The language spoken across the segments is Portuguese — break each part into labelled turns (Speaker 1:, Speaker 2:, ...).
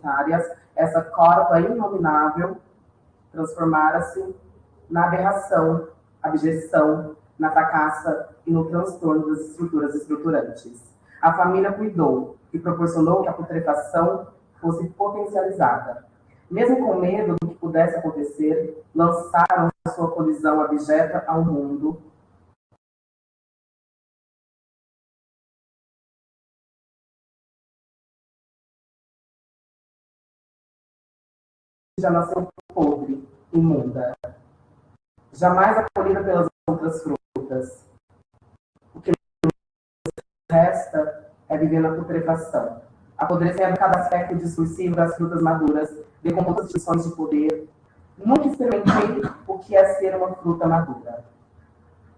Speaker 1: identitárias, essa corpa inominável transformara-se na aberração, abjeção, na fracassa e no transtorno das estruturas estruturantes. A família cuidou e proporcionou que a putrefação fosse potencializada. Mesmo com medo do que pudesse acontecer, lançaram sua colisão abjeta ao mundo. Já nasceu podre, imunda, jamais acolhida pelas outras frutas. O que resta é viver na putrefação, apodrecendo cada aspecto discursivo das frutas maduras, decompondo as distinções de poder. Nunca experimentei o que é ser uma fruta madura.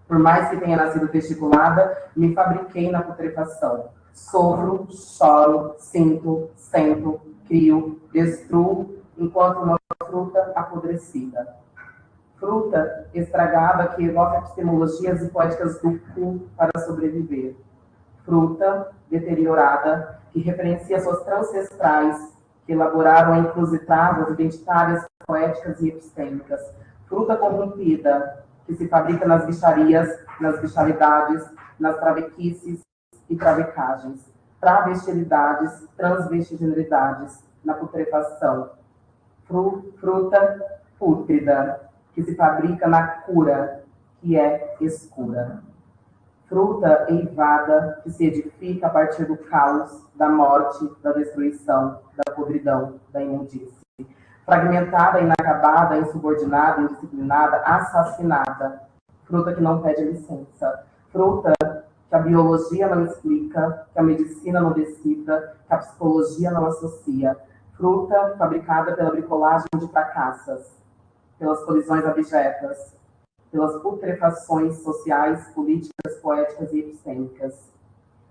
Speaker 1: Por mais que tenha nascido testiculada, me fabriquei na putrefação. Sofro, choro, sinto, sento, crio, destruo, enquanto uma fruta apodrecida. Fruta estragada que evoca epistemologias e poéticas do cu para sobreviver. Fruta deteriorada que referencia suas transcestrais que elaboraram encruzitadas identitárias, poéticas e epistêmicas. Fruta corrompida que se fabrica nas bicharias, nas bichalidades, nas travequices e travecagens. Travestilidades, transvestigenilidades, na putrefação. Fruta pútrida, que se fabrica na cura, que é escura. Fruta eivada, que se edifica a partir do caos, da morte, da destruição, da podridão, da imundície. Fragmentada, inacabada, insubordinada, indisciplinada, assassinada. Fruta que não pede licença. Fruta que a biologia não explica, que a medicina não decifra, que a psicologia não associa. Fruta fabricada pela bricolagem de fracassas, pelas colisões abjetas, pelas putrefações sociais, políticas, poéticas e epistêmicas.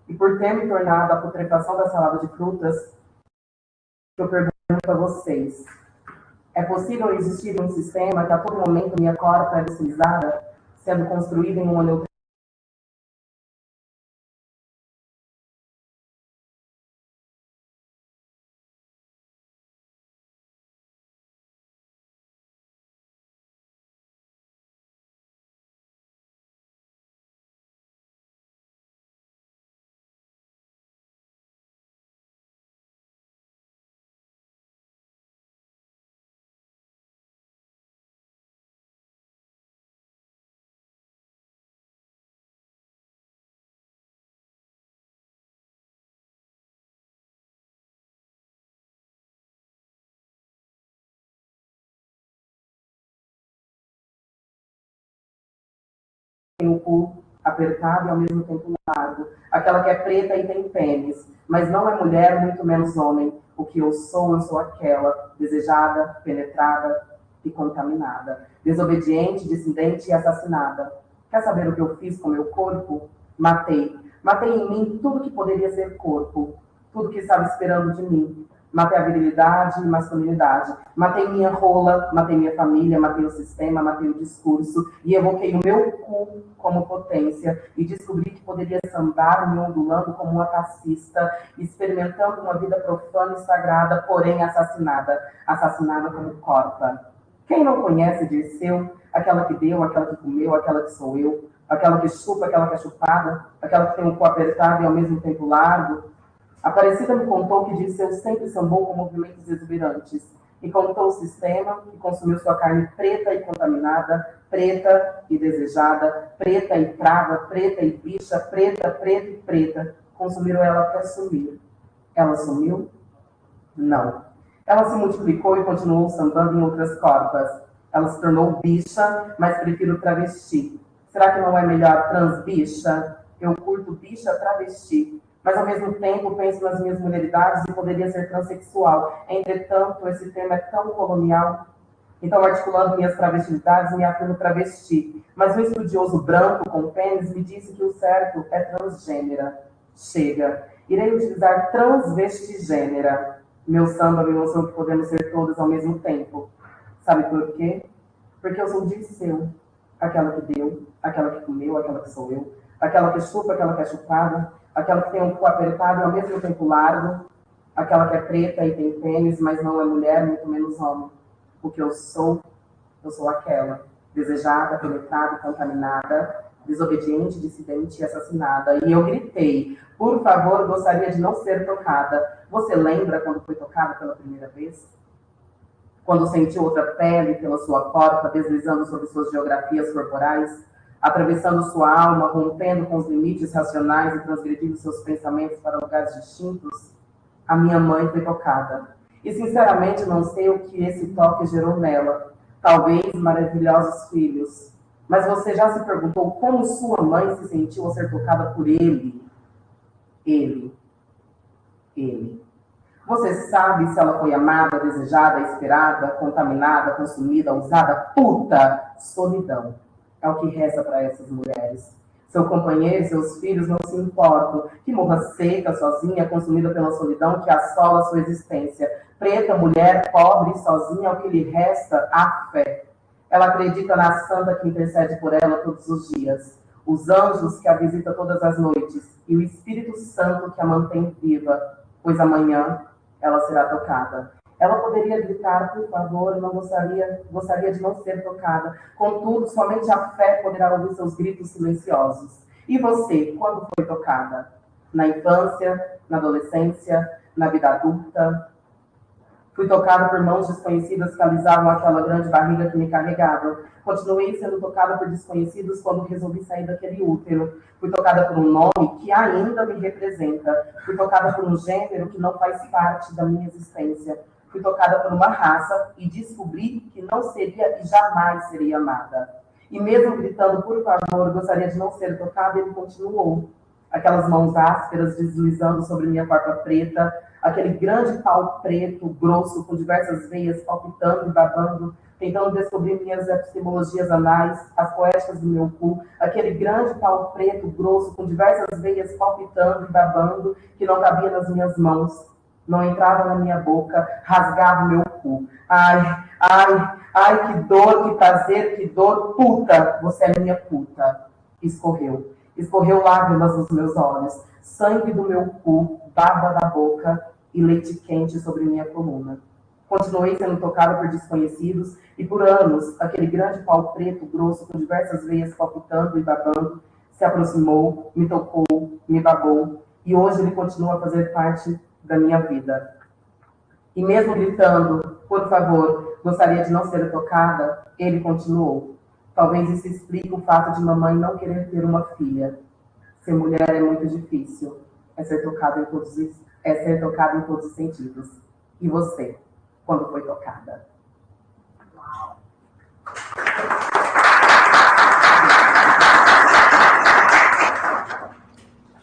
Speaker 1: E por ter me tornado a putrefação da salada de frutas, eu pergunto a vocês, é possível existir um sistema que a todo momento minha corpa é estilizada, sendo construída em uma neutralidade tem o cu apertado e ao mesmo tempo largo, aquela que é preta e tem pênis, mas não é mulher, muito menos homem. O que eu sou aquela, desejada, penetrada e contaminada, desobediente, dissidente e assassinada. Quer saber o que eu fiz com meu corpo? Matei. Matei em mim tudo que poderia ser corpo, tudo que estava esperando de mim. Matei a virilidade e masculinidade. Matei minha rola, matei minha família, matei o sistema, matei o discurso e evoquei o meu cu como potência e descobri que poderia sambar me ondulando como uma fascista, experimentando uma vida profana e sagrada, porém assassinada. Assassinada como corpa. Quem não conhece Dirceu? Aquela que deu, aquela que comeu, aquela que sou eu, aquela que chupa, aquela que é chupada, aquela que tem o cu apertado e ao mesmo tempo largo. Aparecida me contou que Dirceu sempre sambou com movimentos exuberantes e contou o sistema que consumiu sua carne preta e contaminada, preta e desejada, preta e trava, preta e bicha, preta, preta e preta. Consumiram ela até sumir. Ela sumiu? Não. Ela se multiplicou e continuou sambando em outras corpas. Ela se tornou bicha, mas prefiro travesti. Será que não é melhor transbicha? Eu curto bicha travesti. Mas, ao mesmo tempo, penso nas minhas mulheridades e poderia ser transexual. Entretanto, esse tema é tão colonial. Então, articulando minhas travestilidades, me afirmo travesti. Mas um estudioso branco com pênis me disse que o certo é transgênera. Chega. Irei utilizar transvestigênera. Meu samba me mostrou que podemos ser todas ao mesmo tempo. Sabe por quê? Porque eu sou Dirceu. Aquela que deu, aquela que comeu, aquela que sou eu. Aquela que chupa, aquela que é chupada, aquela que tem um cu apertado e ao mesmo tempo largo. Aquela que é preta e tem pênis, mas não é mulher, muito menos homem. O que eu sou aquela, desejada, penetrada, contaminada, desobediente, dissidente e assassinada. E eu gritei, por favor, gostaria de não ser tocada. Você lembra quando foi tocada pela primeira vez? Quando sentiu outra pele pela sua porta, deslizando sobre suas geografias corporais, atravessando sua alma, rompendo com os limites racionais e transgredindo seus pensamentos para lugares distintos? A minha mãe foi tocada. E, sinceramente, não sei o que esse toque gerou nela. Talvez maravilhosos filhos. Mas você já se perguntou como sua mãe se sentiu ao ser tocada por ele? Ele. Você sabe se ela foi amada, desejada, esperada, contaminada, consumida, usada? Puta! Solidão. É o que resta para essas mulheres. Seu companheiro e seus filhos não se importam. Que morra seca, sozinha, consumida pela solidão que assola sua existência. Preta, mulher, pobre, sozinha, é o que lhe resta a fé. Ela acredita na santa que intercede por ela todos os dias. Os anjos que a visitam todas as noites. E o Espírito Santo que a mantém viva. Pois amanhã ela será tocada. Ela poderia gritar, por favor, não gostaria de não ser tocada. Contudo, somente a fé poderá ouvir seus gritos silenciosos. E você, quando foi tocada? Na infância, na adolescência, na vida adulta? Fui tocada por mãos desconhecidas que alisavam aquela grande barriga que me carregava. Continuei sendo tocada por desconhecidos quando resolvi sair daquele útero. Fui tocada por um nome que ainda me representa. Fui tocada por um gênero que não faz parte da minha existência. Fui tocada por uma raça e descobri que não seria e jamais seria amada. E mesmo gritando, por favor, gostaria de não ser tocada, ele continuou. Aquelas mãos ásperas deslizando sobre minha porta preta, aquele grande pau preto, grosso, com diversas veias palpitando e babando, tentando descobrir minhas epistemologias anais, as poéticas do meu cu, aquele grande pau preto, grosso, com diversas veias palpitando e babando, que não cabia nas minhas mãos, não entrava na minha boca, rasgava o meu cu. Ai, ai, ai, que dor, que prazer, que dor, puta, você é minha puta. Escorreu. Escorreu lágrimas nos meus olhos, sangue do meu cu, baba da boca e leite quente sobre minha coluna. Continuei sendo tocada por desconhecidos e por anos aquele grande pau preto, grosso, com diversas veias palpitando e babando, se aproximou, me tocou, me babou e hoje ele continua a fazer parte da minha vida. E mesmo gritando, por favor, gostaria de não ser tocada, ele continuou. Talvez isso explique o fato de mamãe não querer ter uma filha. Ser mulher é muito difícil. É ser tocada em todos os sentidos. E você, quando foi tocada?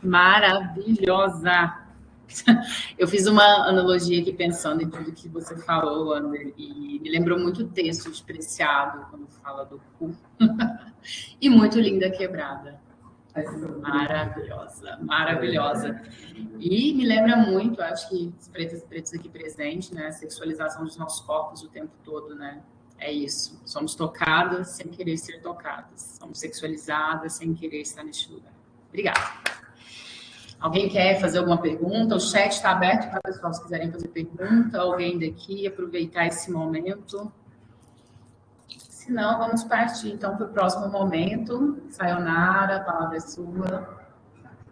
Speaker 2: Maravilhosa! Eu fiz uma analogia aqui pensando em tudo que você falou, Ander, e me lembrou muito o texto de Preciado, quando fala do cu. E muito linda quebrada. Maravilhosa, maravilhosa. E me lembra muito, acho que os pretos e pretos aqui presentes, né? A sexualização dos nossos corpos o tempo todo, né? É isso. Somos tocadas sem querer ser tocadas. Somos sexualizadas sem querer estar neste lugar. Obrigada. Alguém quer fazer alguma pergunta? O chat está aberto para pessoal se quiserem fazer pergunta. Alguém daqui aproveitar esse momento. Se não, vamos partir então para o próximo momento. Sayonara, a palavra é sua.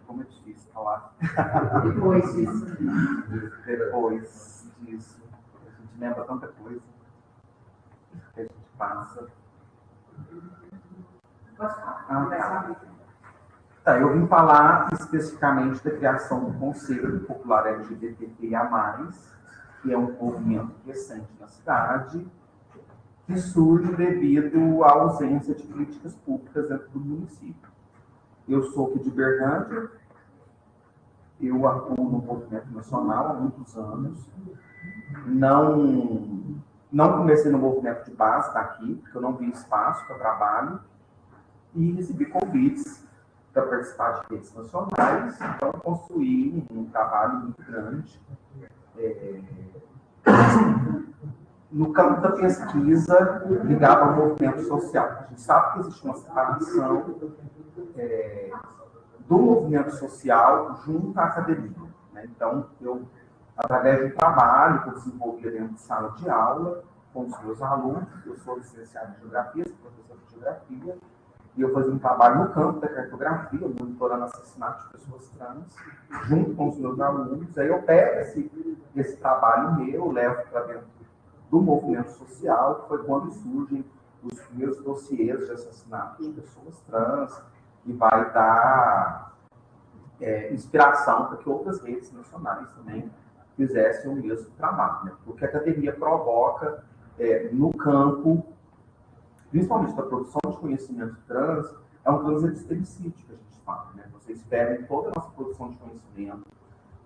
Speaker 3: Como é difícil falar.
Speaker 1: Depois disso.
Speaker 3: Depois disso. A gente lembra tanta coisa que a gente passa.
Speaker 1: Pode falar.
Speaker 3: Tá, eu vim falar especificamente da criação do Conselho Popular LGBTQIA+, que é um movimento recente na cidade, que surge devido à ausência de políticas públicas dentro do município. Eu sou aqui de Berlândia, eu atuo no movimento nacional há muitos anos, não comecei no movimento de base daqui, porque eu não vi espaço para trabalho, e recebi convites para participar de redes nacionais, então construí um trabalho muito grande no campo da pesquisa ligado ao movimento social. A gente sabe que existe uma separação do movimento social junto à academia, né? Então, eu através de um trabalho que eu desenvolvia dentro de sala de aula com os meus alunos. Eu sou licenciado em Geografia, sou professor de Geografia, e eu fazia um trabalho no campo da cartografia, monitorando assassinato de pessoas trans, junto com os meus alunos. Aí eu pego esse trabalho meu, levo para dentro do movimento social, que foi quando surgem os primeiros dossiês de assassinato de pessoas trans, e vai dar inspiração para que outras redes nacionais também fizessem o mesmo trabalho, né? Porque a categoria provoca no campo, principalmente da produção de conhecimento trans, é um transepistemicídio que a gente fala, né? Vocês pegam toda a nossa produção de conhecimento,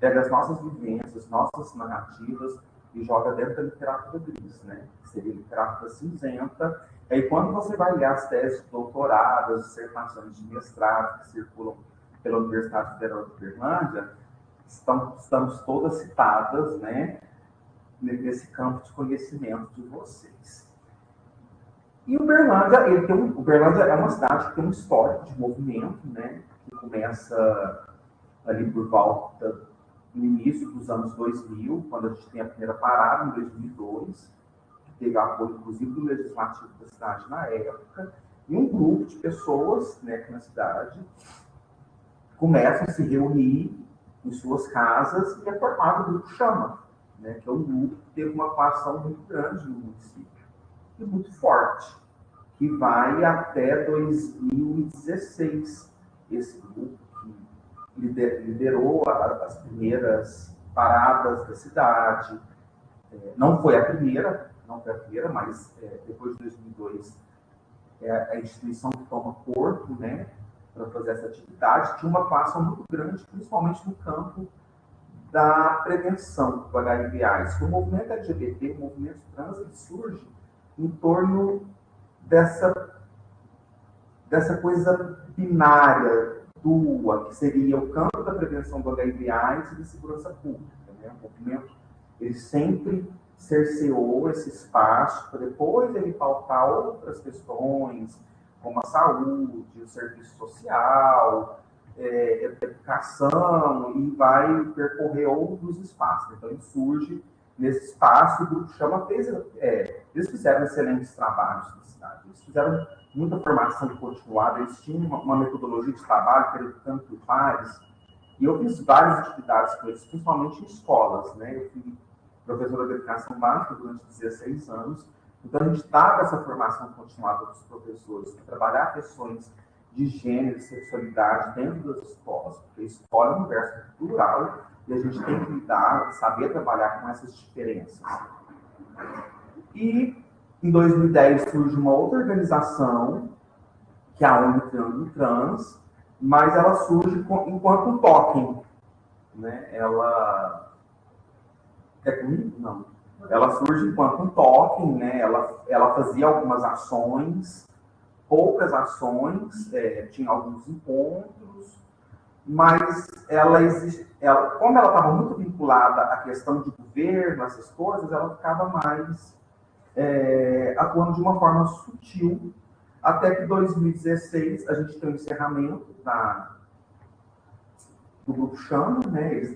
Speaker 3: pegam as nossas vivências, nossas narrativas e joga dentro da literatura gris, né? Que seria literatura cinzenta. E aí, quando você vai ler as teses de doutorado, as dissertações de mestrado que circulam pela Universidade Federal de Uberlândia, estamos todas citadas, né, nesse campo de conhecimento de vocês. E Uberlândia, Uberlândia é uma cidade que tem um histórico de movimento, né, que começa ali por volta no início dos anos 2000, quando a gente tem a primeira parada, em 2002, que teve apoio, inclusive, do legislativo da cidade na época, e um grupo de pessoas, né, aqui na cidade começam a se reunir em suas casas e é formado o Grupo Chama, né, que é um grupo que teve uma atuação muito grande no município e muito forte, que vai até 2016. Esse grupo que liderou as primeiras paradas da cidade. Não foi a primeira, mas depois de 2002 a instituição que toma corpo, né, para fazer essa atividade, tinha uma atuação muito grande, principalmente no campo da prevenção do HIV/AIDS. O movimento LGBT, o movimento trans, ele surge em torno dessa coisa binária, dua, que seria o campo da prevenção do HIV/AIDS e da segurança pública, né? O movimento, ele sempre cerceou esse espaço para depois ele pautar outras questões, como a saúde, o serviço social, educação, e vai percorrer outros espaços. Então, ele surge nesse espaço. O Grupo Chama eles fizeram excelentes trabalhos na cidade. Eles fizeram muita formação continuada, eles tinham uma metodologia de trabalho, que era educando por pares, e eu fiz várias atividades com eles, principalmente em escolas, né? Eu fui professora de educação básica durante 16 anos, então a gente dava essa formação continuada dos professores para trabalhar questões de gênero e sexualidade dentro das escolas, porque a escola é um universo plural e a gente tem que lidar, saber trabalhar com essas diferenças. E em 2010 surge uma outra organização, que é a ONG Triângulo Trans, mas ela surge enquanto um token, né? Ela surge enquanto um token, né? Ela fazia algumas ações, poucas ações, tinha alguns encontros, mas como ela estava muito vinculada à questão de governo, essas coisas, ela ficava mais atuando de uma forma sutil, até que em 2016 a gente tem o encerramento do Grupo Chama, né? Eles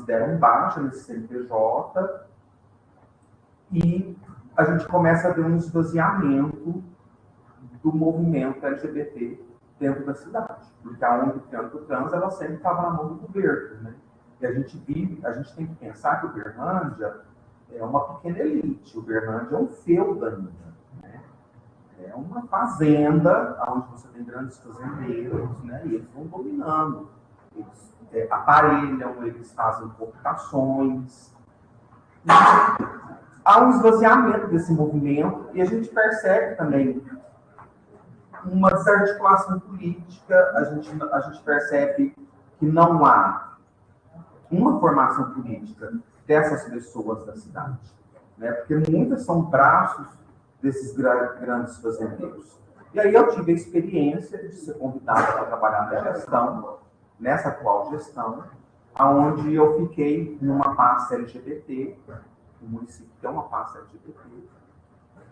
Speaker 3: deram baixa nesse CNPJ e a gente começa a ver um esvaziamento do movimento LGBT dentro da cidade, porque a ONG Triângulo Trans, ela sempre estava na mão do governo, né? E a gente tem que pensar que Uberlândia é uma pequena elite, Uberlândia é um feudo ainda, né? É uma fazenda onde você tem grandes fazendeiros, né? E eles vão dominando, eles aparelham, eles fazem cooptações. Há um esvaziamento desse movimento e a gente percebe também uma desarticulação política. A gente percebe que não há uma formação política dessas pessoas da cidade, né? Porque muitas são braços desses grandes fazendeiros. E aí eu tive a experiência de ser convidado para trabalhar na gestão, nessa atual gestão, onde eu fiquei numa pasta LGBT, o município tem uma pasta LGBT,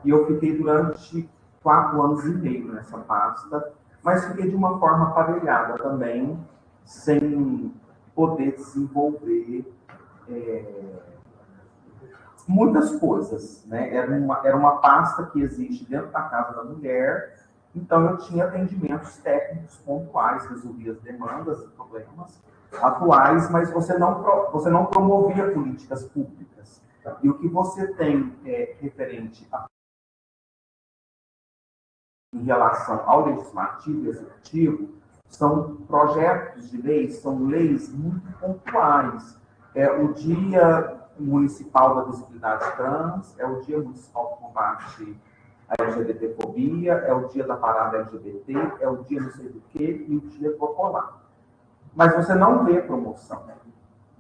Speaker 3: e eu fiquei durante 4 anos e meio nessa pasta, mas fiquei de uma forma aparelhada também, sem poder desenvolver muitas coisas, né? Era uma pasta que existe dentro da Casa da Mulher, então eu tinha atendimentos técnicos pontuais, resolvia as demandas e problemas atuais, mas você não promovia políticas públicas. E o que você tem referente em relação ao legislativo e executivo são projetos de leis, são leis muito pontuais. O Dia Municipal da Visibilidade Trans, é o Dia Municipal do Combate à LGBTfobia, é o Dia da Parada LGBT, é o Dia não sei do quê e o Dia Popular. Mas você não vê promoção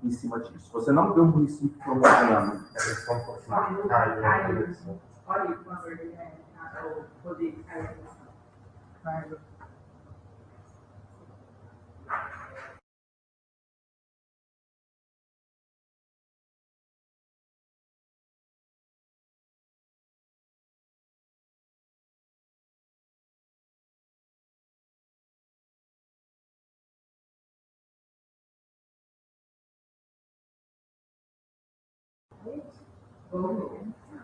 Speaker 3: em cima disso. Você não vê o município promovendo.
Speaker 1: Olha, por favor, o poder caiu.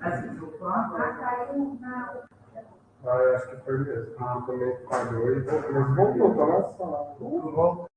Speaker 1: Assim, o plano caiu na.
Speaker 4: Eu acho que foi mesmo. Também falhou e voltou. Mas voltou, tá na sala. Voltou.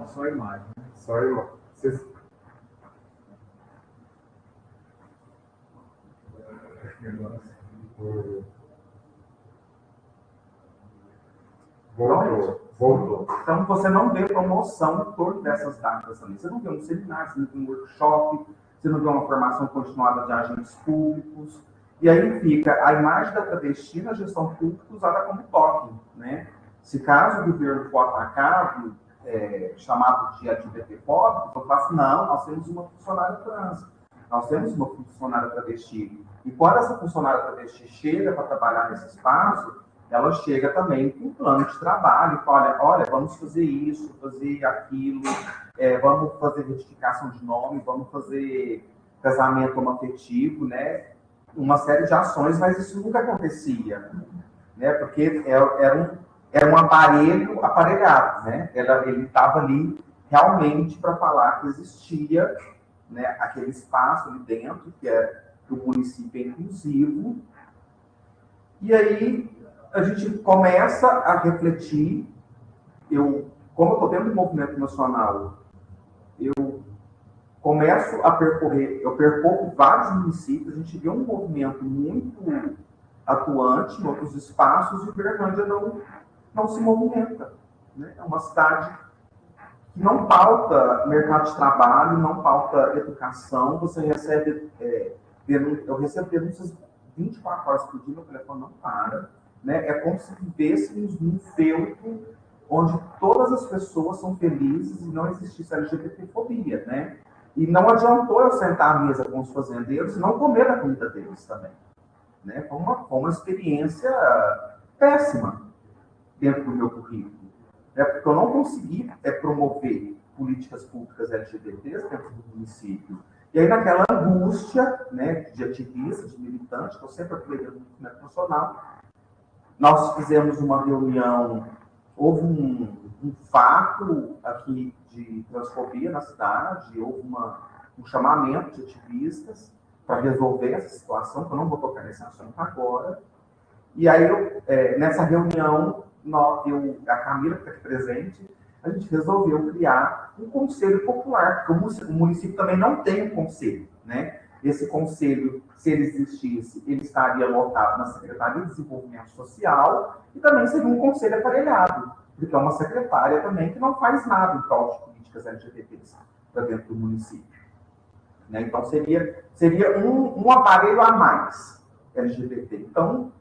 Speaker 3: Só a imagem.
Speaker 4: Só irmão. Vocês... Voltou.
Speaker 3: Então, você não vê promoção em torno dessas datas também. Você não vê um seminário, você não vê um workshop, você não vê uma formação continuada de agentes públicos. E aí fica a imagem da travesti na gestão pública usada como toque, né? Se caso o governo for atacado, chamado de LGBTfóbico, eu faço, não, nós temos uma funcionária trans, nós temos uma funcionária travesti. E quando essa funcionária travesti chega para trabalhar nesse espaço, ela chega também com um plano de trabalho, fala, olha, vamos fazer isso, fazer aquilo, vamos fazer retificação de nome, vamos fazer casamento homoafetivo, né? Uma série de ações, mas isso nunca acontecia, né? Porque era um aparelho aparelhado, né? Ele estava ali realmente para falar que existia, né, aquele espaço ali dentro, que o município é inclusivo. E aí a gente começa a refletir. Como eu estou dentro do movimento nacional, eu começo a percorrer, eu percorro vários municípios, a gente vê um movimento muito atuante em outros espaços e Uberlândia não se movimenta, né? É uma cidade que não pauta mercado de trabalho, não pauta educação, você recebe, eu recebo denúncias 24 horas por dia, meu telefone não para, né? É como se vivêssemos num feltro onde todas as pessoas são felizes e não existisse LGBTfobia, né? E não adiantou eu sentar à mesa com os fazendeiros e não comer a comida deles também, né? Foi uma experiência péssima dentro do meu currículo, né? Porque eu não consegui promover políticas públicas LGBTs dentro do município. E aí, naquela angústia, né, de ativista, de militante, que eu sempre atuei no movimento nacional, nós fizemos uma reunião, houve um fato aqui de transfobia na cidade, houve um chamamento de ativistas para resolver essa situação, que eu não vou tocar nesse assunto agora. E aí, nessa reunião, a Camila, que está aqui presente, a gente resolveu criar um conselho popular, porque o município também não tem um conselho, né? Esse conselho, se ele existisse, ele estaria lotado na Secretaria de Desenvolvimento Social e também seria um conselho aparelhado, porque é uma secretária também que não faz nada em prol de políticas LGBTs para dentro do município. Né? Então, seria um aparelho a mais LGBT. Então,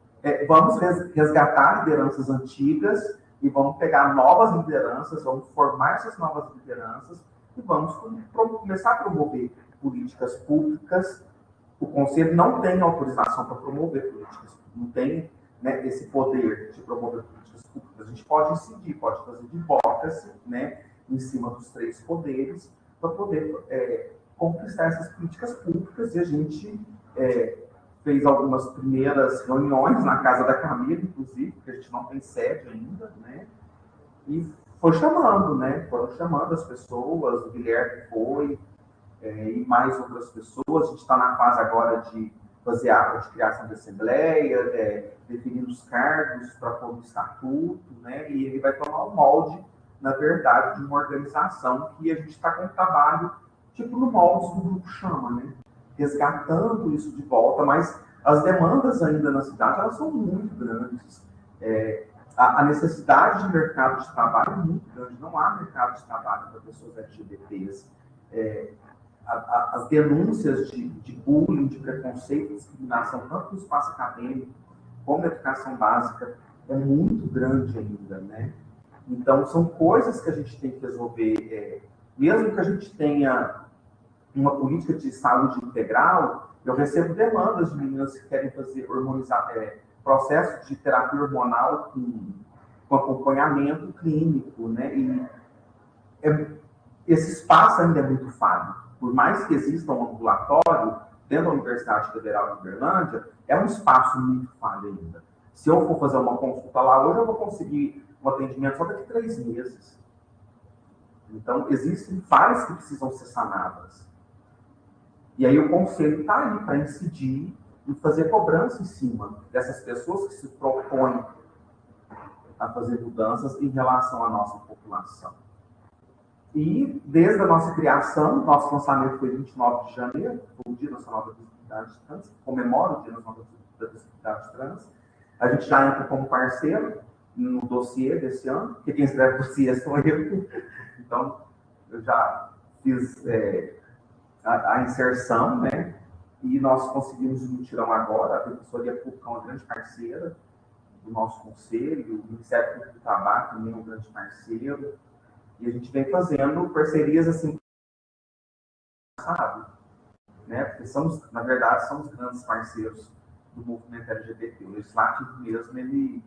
Speaker 3: vamos resgatar lideranças antigas e vamos pegar novas lideranças, vamos formar essas novas lideranças e vamos começar a promover políticas públicas. O Conselho não tem autorização para promover políticas públicas, não tem, né, esse poder de promover políticas públicas. A gente pode incidir, pode fazer advocacy, né, em cima dos 3 poderes para poder conquistar essas políticas públicas, e a gente fez algumas primeiras reuniões na casa da Camila, inclusive, porque a gente não tem sede ainda, né? E foi chamando, né? Foram chamando as pessoas, o Guilherme foi, e mais outras pessoas. A gente está na fase agora de fazer ato de criação de assembleia, definir os cargos para pôr no estatuto, né? E ele vai tomar o molde, na verdade, de uma organização que a gente está com um trabalho, tipo no molde que o grupo chama, né? Resgatando isso de volta, mas as demandas ainda na cidade, elas são muito grandes. A necessidade de mercado de trabalho é muito grande, não há mercado de trabalho para pessoas LGBTs. As denúncias de bullying, de preconceito, de discriminação, tanto no espaço acadêmico como na educação básica, é muito grande ainda, né? Então, são coisas que a gente tem que resolver. Mesmo que a gente tenha uma política de saúde integral, eu recebo demandas de meninas que querem fazer processo de terapia hormonal com acompanhamento clínico, né? E esse espaço ainda é muito falho. Por mais que exista um ambulatório dentro da Universidade Federal de Uberlândia, é um espaço muito falho ainda. Se eu for fazer uma consulta lá hoje, eu vou conseguir um atendimento só daqui a 3 meses. Então, existem falhas que precisam ser sanadas. E aí o Conselho está aí para incidir e fazer cobrança em cima dessas pessoas que se propõem a fazer mudanças em relação à nossa população. E desde a nossa criação, nosso lançamento foi 29 de janeiro, o Dia Nacional da Visibilidade Trans, comemora o Dia Nacional da Visibilidade Trans. A gente já entra como parceiro no dossiê desse ano, porque quem escreve o dossiê sou eu. Então, eu já fiz a inserção, né? E nós conseguimos um mutirão agora. A Defensoria Pública é uma grande parceira do nosso conselho, o Ministério Público do Trabalho também é um grande parceiro, e a gente vem fazendo parcerias assim, sabe? Né? Porque na verdade, somos grandes parceiros do movimento LGBT. O Legislativo mesmo, ele,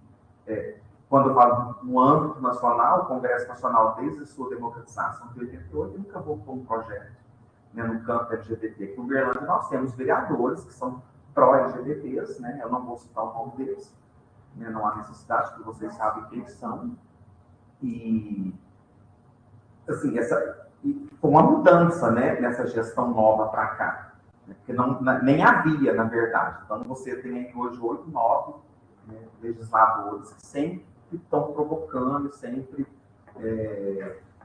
Speaker 3: quando eu falo no âmbito nacional, o Congresso Nacional, desde a sua democratização de 88, nunca votou um projeto, né, no campo LGBT. Aqui em Uberlândia nós temos vereadores que são pró-LGBTs, né? Eu não vou citar o nome deles, né? Não há necessidade, porque vocês sabem quem são. E, assim, foi uma mudança, né, nessa gestão nova para cá, né? Porque nem havia, na verdade. Então, você tem aí hoje 8, 9, né, legisladores que sempre estão provocando, sempre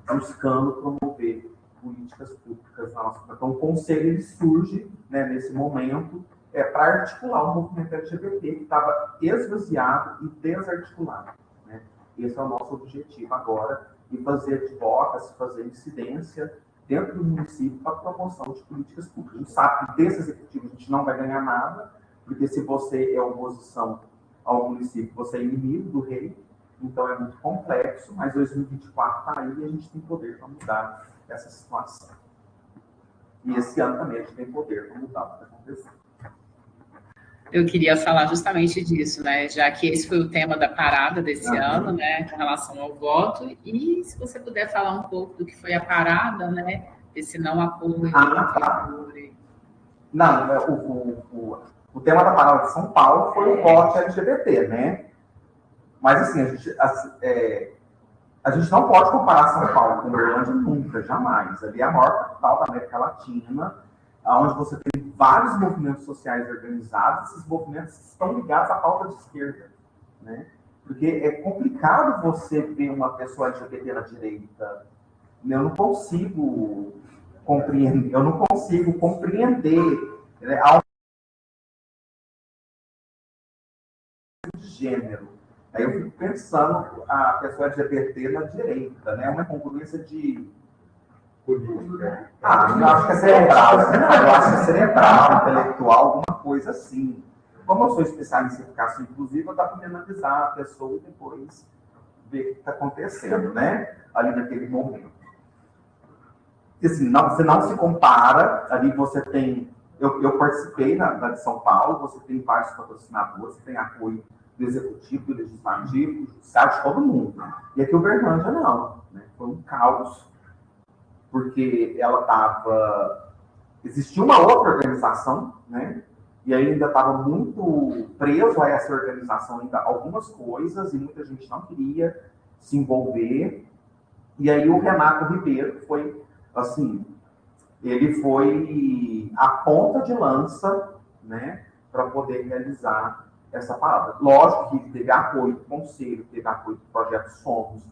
Speaker 3: buscando promover políticas públicas na nossa. Então, o Conselho ele surge, né, nesse momento para articular o movimento LGBT que estava esvaziado e desarticulado, né? Esse é o nosso objetivo agora, e fazer advocacy, fazer incidência dentro do município para a promoção de políticas públicas. A gente sabe que desse executivo a gente não vai ganhar nada, porque se você é oposição ao município, você é inimigo do rei, então é muito complexo, mas 2024 está aí e a gente tem poder para mudar essa situação. E esse ano também a gente tem poder para mudar o que está acontecendo.
Speaker 2: Eu queria falar justamente disso, né? Já que esse foi o tema da parada desse ano, né? Com relação ao voto. E se você puder falar um pouco do que foi a parada, né? esse não apoio.
Speaker 3: Tá. Não, o tema da parada de São Paulo foi o voto LGBT, né? Mas assim, a gente não pode comparar São Paulo com Uberlândia nunca, jamais. Ali é a maior capital da América Latina, onde você tem vários movimentos sociais organizados. Esses movimentos estão ligados à pauta de esquerda, né? Porque é complicado você ver uma pessoa LGBT na direita. Eu não consigo compreender, né, de gênero. Aí eu fico pensando a pessoa LGBT na direita, né? Uma incongruência de
Speaker 4: política.
Speaker 3: eu acho que é cerebral, intelectual, alguma coisa assim. Como eu sou especialista em educação inclusiva, eu dá para analisar a pessoa e depois ver o que está acontecendo, né? Ali naquele momento. E assim, você não se compara, ali você tem... Eu participei da de São Paulo, você tem vários patrocinadores, você tem apoio do executivo, do legislativo, do judiciário, de todo mundo. E aqui o Uberlândia não, né? Foi um caos, porque existia uma outra organização, né? E ainda estava muito preso a essa organização, ainda algumas coisas, e muita gente não queria se envolver. E aí o Renato Ribeiro foi, assim, ele foi a ponta de lança, né, para poder realizar essa parada. Lógico que teve apoio do Conselho, teve apoio do Projeto Somos,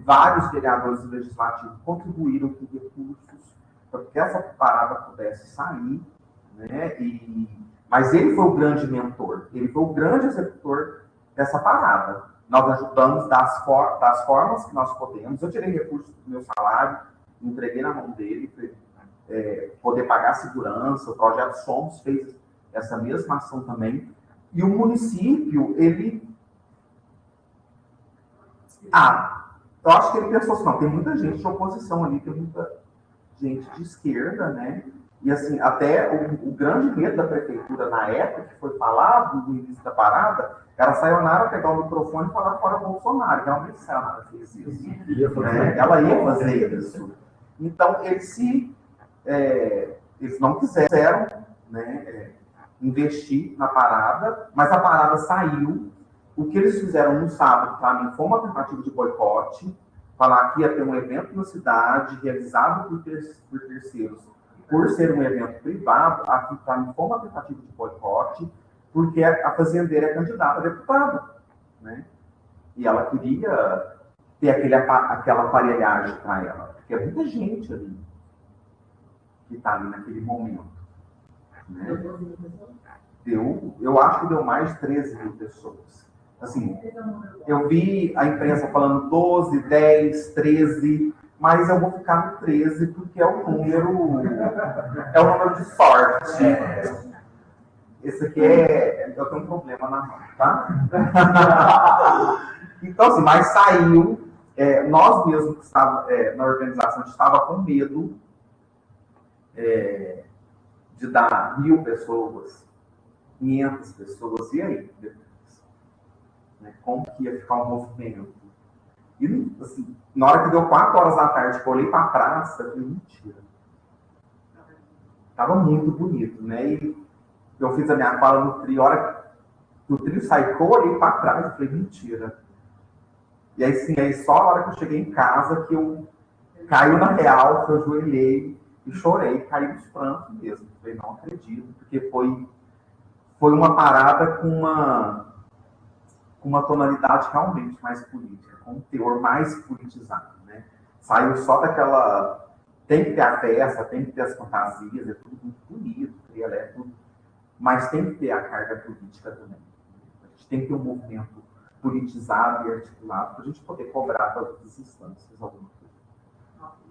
Speaker 3: vários vereadores legislativos contribuíram com recursos para que essa parada pudesse sair, né? Mas ele foi o grande mentor, ele foi o grande executor dessa parada. Nós ajudamos das formas que nós podemos. Eu tirei recursos do meu salário, entreguei na mão dele para poder pagar a segurança. O Projeto Somos fez essa mesma ação também. E o município, eu acho que ele pensou assim, não, tem muita gente de oposição ali, tem muita gente de esquerda, né? E assim, até o grande medo da prefeitura na época, que foi falado no início da parada, era a Sayonara pegar o microfone e falar fora Bolsonaro. Realmente a Sayonara fez isso. Né? Ela ia fazer isso. Então, eles não quiseram, né, investir na parada, mas a parada saiu. O que eles fizeram no sábado, para mim, foi uma tentativa de boicote, falar que ia ter um evento na cidade, realizado por terceiros, por ser um evento privado. Aqui, para mim, foi uma tentativa de boicote, porque a fazendeira é candidata a deputada, né? E ela queria ter aquela aparelhagem para ela, porque é muita gente ali que está ali naquele momento, né? Eu acho que deu mais de 13 mil pessoas. Assim, eu vi a imprensa falando 12, 10, 13, mas eu vou ficar no 13 porque é um número de sorte. Esse aqui eu tenho um problema na mão, tá? Então, assim, mas saiu. Nós mesmos que estávamos na organização, a gente estava com medo de dar 1.000 pessoas, 500 pessoas, e aí? Né? Como que ia ficar o movimento? E, assim, na hora que deu 4 horas da tarde, que eu olhei para a praça, eu falei, mentira. Estava muito bonito, né? E eu fiz a minha fala no trio, a hora que o trio saiu, eu olhei para trás e falei, mentira. E aí, sim, só a hora que eu cheguei em casa que eu caiu na real, que eu ajoelhei e chorei, caí nos prantos mesmo. Falei, não acredito, porque foi uma parada com uma tonalidade realmente mais política, com um teor mais politizado, né? Saiu só daquela... Tem que ter a festa, tem que ter as fantasias, é tudo muito bonito, tudo, mas tem que ter a carga política também. A gente tem que ter um movimento politizado e articulado para a gente poder cobrar para outras instâncias alguma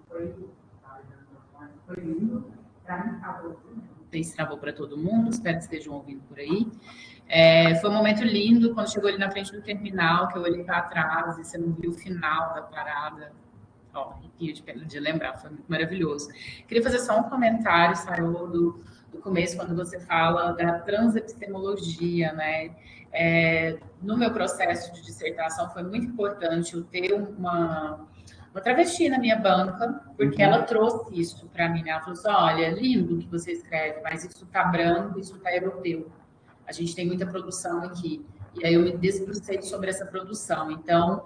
Speaker 3: coisa.
Speaker 5: Foi lindo. Para mim, acabou.
Speaker 2: Não sei se travou para todo mundo, espero que estejam ouvindo por aí. Foi um momento lindo quando chegou ali na frente do terminal, que eu olhei para trás e você não viu o final da parada. Arrepio de lembrar, foi muito maravilhoso. Queria fazer só um comentário, Sarô, do começo, quando você fala da transepistemologia, né? No meu processo de dissertação foi muito importante eu ter uma uma travesti na minha banca, porque ela trouxe isso para mim, né? Ela falou assim, olha, é lindo o que você escreve, mas isso tá branco, isso tá europeu. A gente tem muita produção aqui. E aí eu me debrucei sobre essa produção. Então,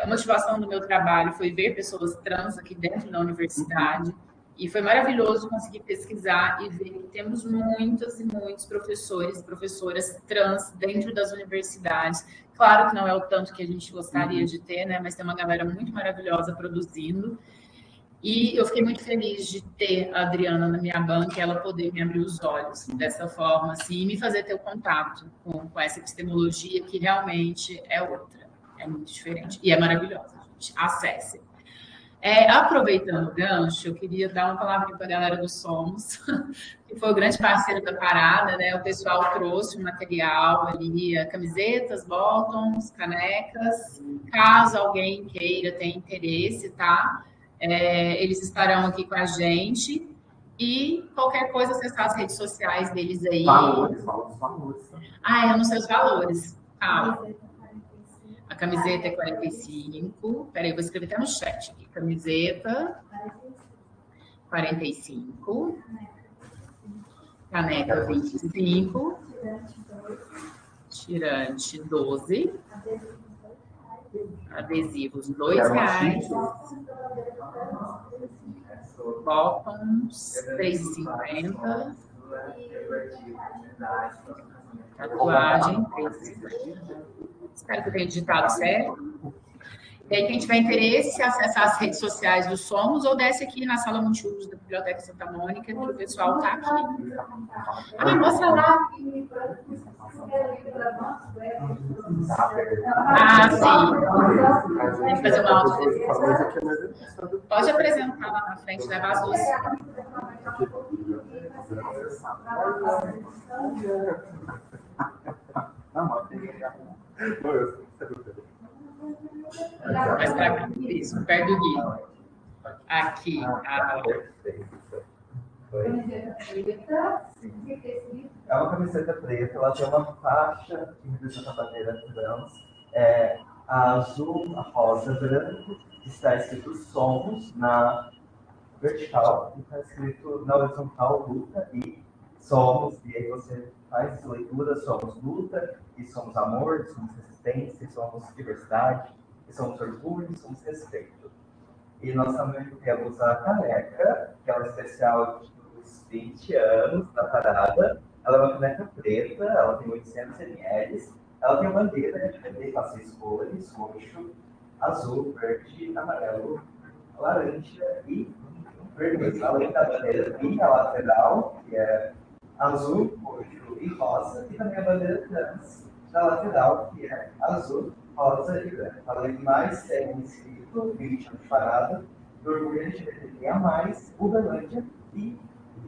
Speaker 2: a motivação do meu trabalho foi ver pessoas trans aqui dentro da universidade. E foi maravilhoso conseguir pesquisar e ver que temos muitos e muitos professores e professoras trans dentro das universidades. Claro que não é o tanto que a gente gostaria de ter, né? Mas tem uma galera muito maravilhosa produzindo. E eu fiquei muito feliz de ter a Adriana na minha banca e ela poder me abrir os olhos dessa forma, assim, e me fazer ter o contato com essa epistemologia que realmente é outra, é muito diferente. E é maravilhosa, gente. Acesse. Aproveitando o gancho, eu queria dar uma palavra para a galera do Somos, que foi o grande parceiro da parada, né? O pessoal trouxe o material ali, camisetas, bottoms, canecas. Caso alguém queira, tenha interesse, tá? Eles estarão aqui com a gente. E qualquer coisa, acessar as redes sociais deles aí.
Speaker 3: Valores, fala dos valores.
Speaker 2: Eu não sei os valores. A camiseta é 45. Peraí, eu vou escrever até no chat aqui. Camiseta 45. Caneca 25. Tirante 12. Adesivos R$2. Bottoms 3,50. Tatuagem 3,50. Espero que eu tenha digitado certo. E aí, quem tiver interesse, acessar as redes sociais do Somos ou desce aqui na sala multiusos da Biblioteca Santa Mônica, que o pessoal está aqui. Mostra lá. Sim. Tem que fazer uma autodefesa. Pode apresentar lá na frente, levar as duas. Mais pra cá, isso, perto do Gui. Aqui.
Speaker 6: É uma camiseta preta, ela tem uma faixa que representa a bandeira trans, a azul, a rosa, branco, está escrito Somos na vertical, e está escrito na horizontal luta e somos, e aí você faz leitura, somos luta, e somos amor, e somos resistência, e somos diversidade, e somos orgulho, e somos respeito. E nós também temos a caneca, que é uma especial dos 20 anos da parada. Ela é uma caneca preta, ela tem 800 ml, ela tem uma bandeira LGBT com 6 cores, roxo, azul, verde, amarelo, laranja e vermelho. Além da bandeira e a lateral, que é azul, roxo e rosa, e também a bandeira trans da lateral, que é azul, rosa e branco. Além de mais, tem escrito 20 anos de parada, do orgulho LGBTQIA+, Uberlândia e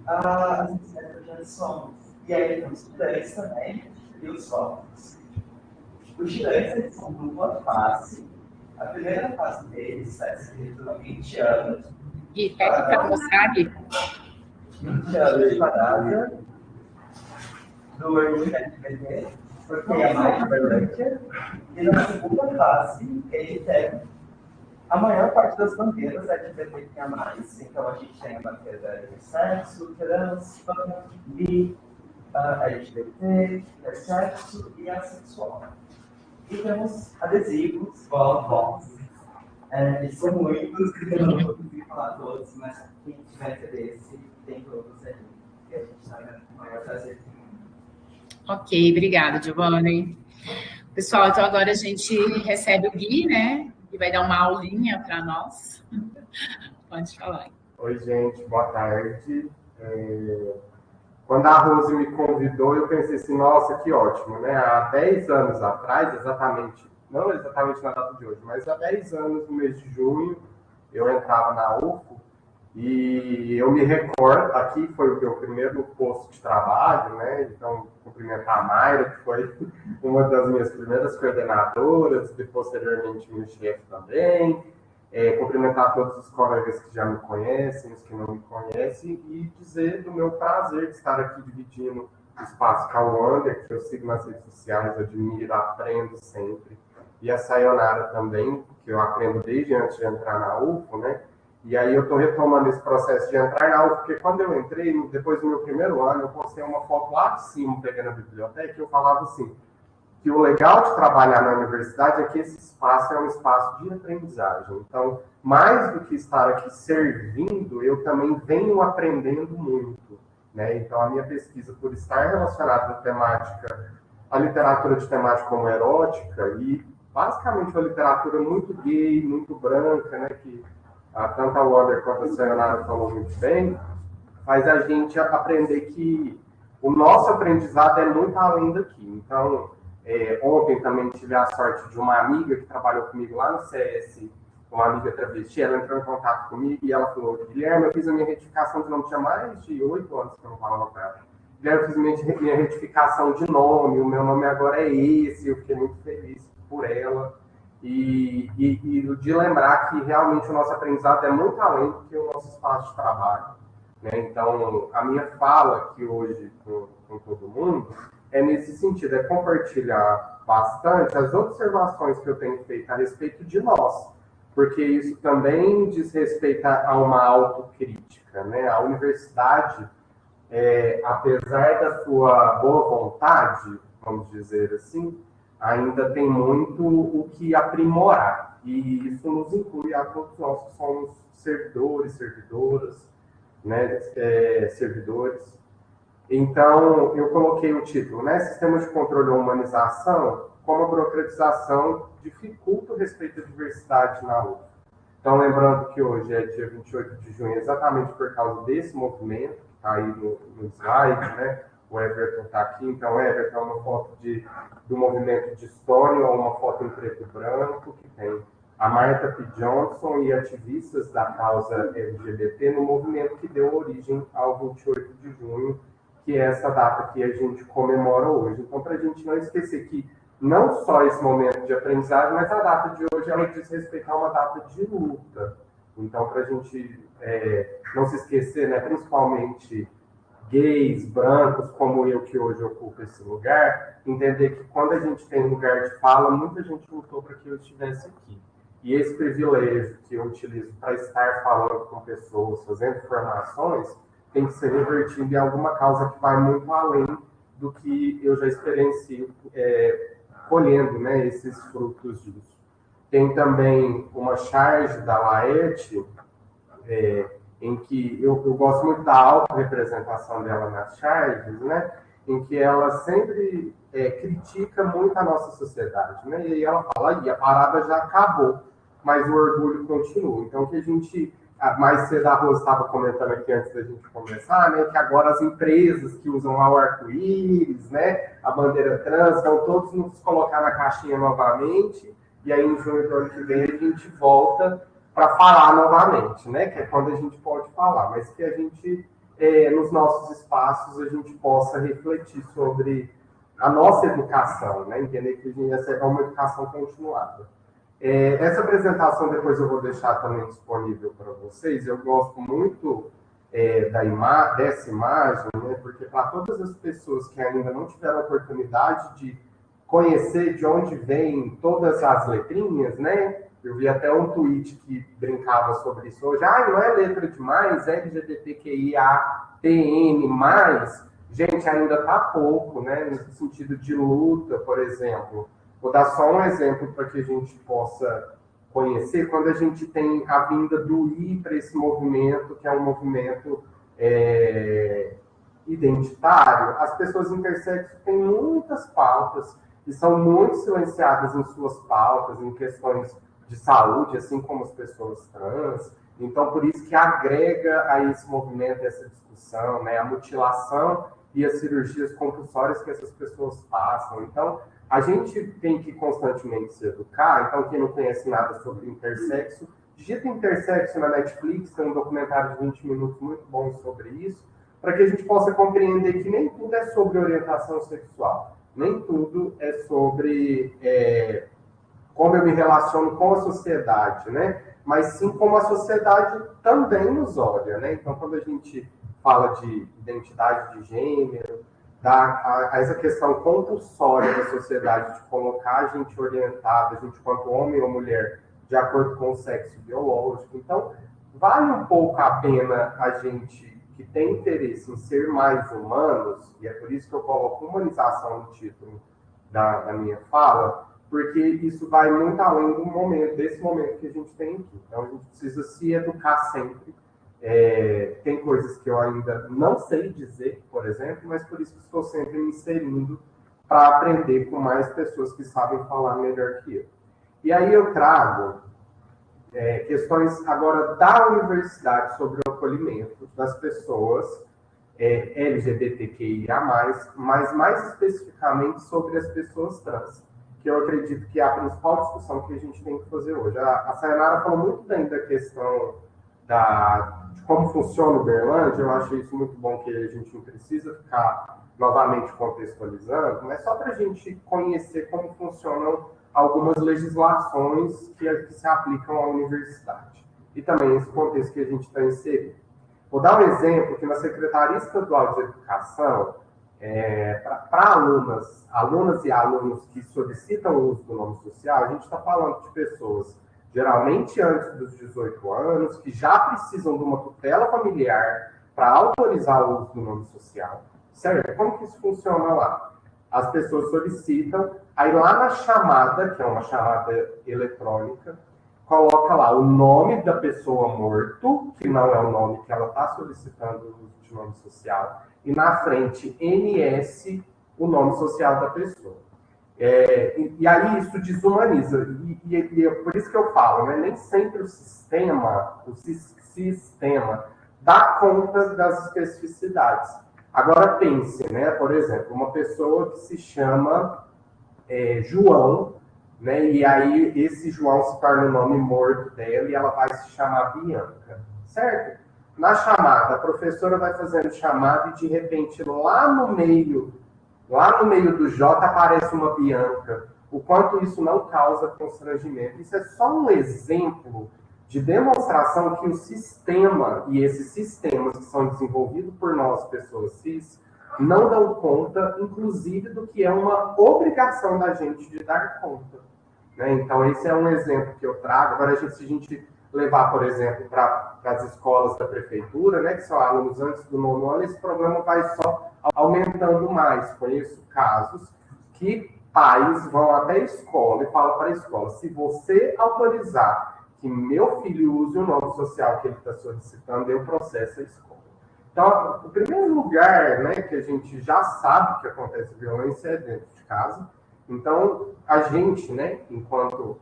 Speaker 6: as iniciativas de Somos. E aí temos os estudantes também e os jovens. Os estudantes eles são dupla face. A primeira face deles está escrito 20 anos.
Speaker 2: Gui, pede para mostrar, Gui.
Speaker 6: 20 anos de parada do orgulho LGBT, porque é mais Uberlândia. E na segunda face, ele tem a maior parte das bandeiras LGBTQIA+. Então a gente tem a bandeira de sexo, trans, bi, LGBT, intersexo e assexual. E temos adesivos, bottoms. Eles são muitos, eu não vou conseguir falar todos, mas quem tiver interesse, tem todos aí. E a gente está com o maior prazer.
Speaker 2: Ok, obrigada, Giovanni. Pessoal, então agora a gente recebe o Gui, né? Que vai dar uma aulinha para nós. Pode falar.
Speaker 4: Oi, gente, boa tarde. Quando a Rose me convidou, eu pensei assim, nossa, que ótimo, né? Há 10 anos atrás, não exatamente na data de hoje, mas há 10 anos, no mês de junho, eu entrava na UFO e eu me recordo, aqui foi o meu primeiro posto de trabalho, né? Então, cumprimentar a Mayra, que foi uma das minhas primeiras coordenadoras, e posteriormente minha chefe também. Cumprimentar todos os colegas que já me conhecem, os que não me conhecem, e dizer do meu prazer de estar aqui dividindo o espaço com a Wander, que eu sigo nas redes sociais, admiro, aprendo sempre. e a Sayonara também, que eu aprendo desde antes de entrar na UFO, né? E aí eu estou retomando esse processo de entrar na UFO, porque quando eu entrei, depois do meu primeiro ano, eu postei uma foto lá de cima, pegando a biblioteca, e eu falava assim, que o legal de trabalhar na universidade é que esse espaço é um espaço de aprendizagem. Então, mais do que estar aqui servindo, eu também venho aprendendo muito, né? Então, a minha pesquisa, por estar relacionada à temática, à literatura de temática homoerótica, e basicamente uma literatura muito gay, muito branca, né? Que tanto a Water quanto a Sayonara falou muito bem, faz a gente aprender que o nosso aprendizado é muito além daqui. Então, ontem também tive a sorte de uma amiga que trabalhou comigo lá no CS, uma amiga travesti, ela entrou em contato comigo e ela falou, Guilherme, eu fiz a minha retificação de nome, tinha mais de 8 anos que eu não falava com ela. Guilherme, eu fiz minha retificação de nome, o meu nome agora é esse, eu fiquei muito feliz por ela. E de lembrar que realmente o nosso aprendizado é muito além do que o nosso espaço de trabalho, né? Então, a minha fala aqui hoje com todo mundo é nesse sentido, é compartilhar bastante as observações que eu tenho feito a respeito de nós, porque isso também diz respeito a uma autocrítica, né? A universidade, apesar da sua boa vontade, vamos dizer assim, ainda tem muito o que aprimorar, e isso nos inclui a todos nós que somos servidores, servidoras, né? Servidores. Então, eu coloquei o título, né? Sistema de controle e humanização, como a burocratização dificulta o respeito à diversidade na UF. Então, lembrando que hoje é dia 28 de junho, exatamente por causa desse movimento, que está aí no slide, né? O Everton está aqui, então, Everton é uma foto do movimento de Stone, ou uma foto em preto e branco, que tem a Martha P. Johnson e ativistas da causa LGBT no movimento que deu origem ao 28 de junho, que é essa data que a gente comemora hoje. Então, para a gente não esquecer que não só esse momento de aprendizagem, mas a data de hoje, ela diz respeito a uma data de luta. Então, para a gente não se esquecer, né, principalmente gays, brancos, como eu que hoje ocupo esse lugar, entender que quando a gente tem lugar de fala, muita gente lutou para que eu estivesse aqui. E esse privilégio que eu utilizo para estar falando com pessoas, fazendo formações, tem que ser revertido em alguma causa que vai muito além do que eu já experiencio colhendo, né, esses frutos disso. Tem também uma charge da Laerte, em que eu gosto muito da autorrepresentação dela nas charges, né, em que ela sempre critica muito a nossa sociedade, né, e aí ela fala, a parada já acabou, mas o orgulho continua. Então, que a gente, mais cedo a Rosa estava comentando aqui antes da gente começar, né, que agora as empresas que usam lá o arco-íris, né, a bandeira trans, vão todos nos colocar na caixinha novamente, e aí em junho do ano que vem a gente volta para falar novamente, né, que é quando a gente pode falar, mas que a gente, nos nossos espaços, a gente possa refletir sobre a nossa educação, né, entender que essa é uma educação continuada. Essa apresentação depois eu vou deixar também disponível para vocês. Eu gosto muito dessa imagem, né, porque para todas as pessoas que ainda não tiveram a oportunidade de conhecer de onde vêm todas as letrinhas, né? Eu vi até um tweet que brincava sobre isso hoje. Não é letra demais, LGBTQIAPN+. Gente, ainda está pouco, né? No sentido de luta, por exemplo. Vou dar só um exemplo para que a gente possa conhecer. Quando a gente tem a vinda do I para esse movimento, que é um movimento identitário, as pessoas intersexo têm muitas pautas e são muito silenciadas em suas pautas, em questões de saúde, assim como as pessoas trans. Então, por isso que agrega a esse movimento, essa discussão, né, a mutilação e as cirurgias compulsórias que essas pessoas passam. Então, a gente tem que constantemente se educar. Então, quem não conhece nada sobre intersexo, digita intersexo na Netflix, tem um documentário de 20 minutos muito bom sobre isso, para que a gente possa compreender que nem tudo é sobre orientação sexual, nem tudo é sobre como eu me relaciono com a sociedade, né? Mas sim como a sociedade também nos olha, né? Então, quando a gente fala de identidade de gênero, a essa questão compulsória da sociedade de colocar a gente orientada, a gente quanto homem ou mulher, de acordo com o sexo biológico. Então, vale um pouco a pena a gente que tem interesse em ser mais humanos, e é por isso que eu coloco humanização no título da minha fala, porque isso vai muito além desse momento que a gente tem aqui. Então, a gente precisa se educar sempre. Tem coisas que eu ainda não sei dizer, por exemplo, mas por isso que estou sempre me inserindo para aprender com mais pessoas que sabem falar melhor que eu. E aí eu trago questões agora da universidade sobre o acolhimento das pessoas LGBTQIA+, mas mais especificamente sobre as pessoas trans, que eu acredito que é a principal discussão que a gente tem que fazer hoje. A Sayonara falou muito bem da questão de como funciona o Uberlândia. Eu acho isso muito bom, que a gente não precisa ficar novamente contextualizando, mas só para a gente conhecer como funcionam algumas legislações que se aplicam à universidade. E também esse contexto que a gente está inserido. Vou dar um exemplo que na Secretaria Estadual de Educação, para alunas e alunos que solicitam o uso do nome social, a gente está falando de pessoas geralmente antes dos 18 anos, que já precisam de uma tutela familiar para autorizar o uso do nome social. Certo? Como que isso funciona lá? As pessoas solicitam, aí lá na chamada, que é uma chamada eletrônica, coloca lá o nome da pessoa morto, que não é o nome que ela está solicitando o uso de nome social, e na frente, NS, o nome social da pessoa. E aí isso desumaniza. E é por isso que eu falo, né? Nem sempre o sistema dá conta das especificidades. Agora pense, né? Por exemplo, uma pessoa que se chama João, né? E aí esse João se torna o nome morto dela e ela vai se chamar Bianca, certo? Na chamada, a professora vai fazendo chamada e de repente lá no meio do J aparece uma Bianca. O quanto isso não causa constrangimento. Isso é só um exemplo de demonstração que o sistema e esses sistemas que são desenvolvidos por nós, pessoas cis, não dão conta, inclusive, do que é uma obrigação da gente de dar conta. Né? Então, esse é um exemplo que eu trago. Agora, se a gente levar, por exemplo, para as escolas da prefeitura, né, que são alunos antes do 9º ano, esse problema vai só aumentando mais. Conheço casos que pais vão até a escola e falam para a escola: se você autorizar que meu filho use o nome social que ele está solicitando, eu processo a escola. Então, o primeiro lugar, né, que a gente já sabe que acontece violência é dentro de casa. Então, a gente, né, enquanto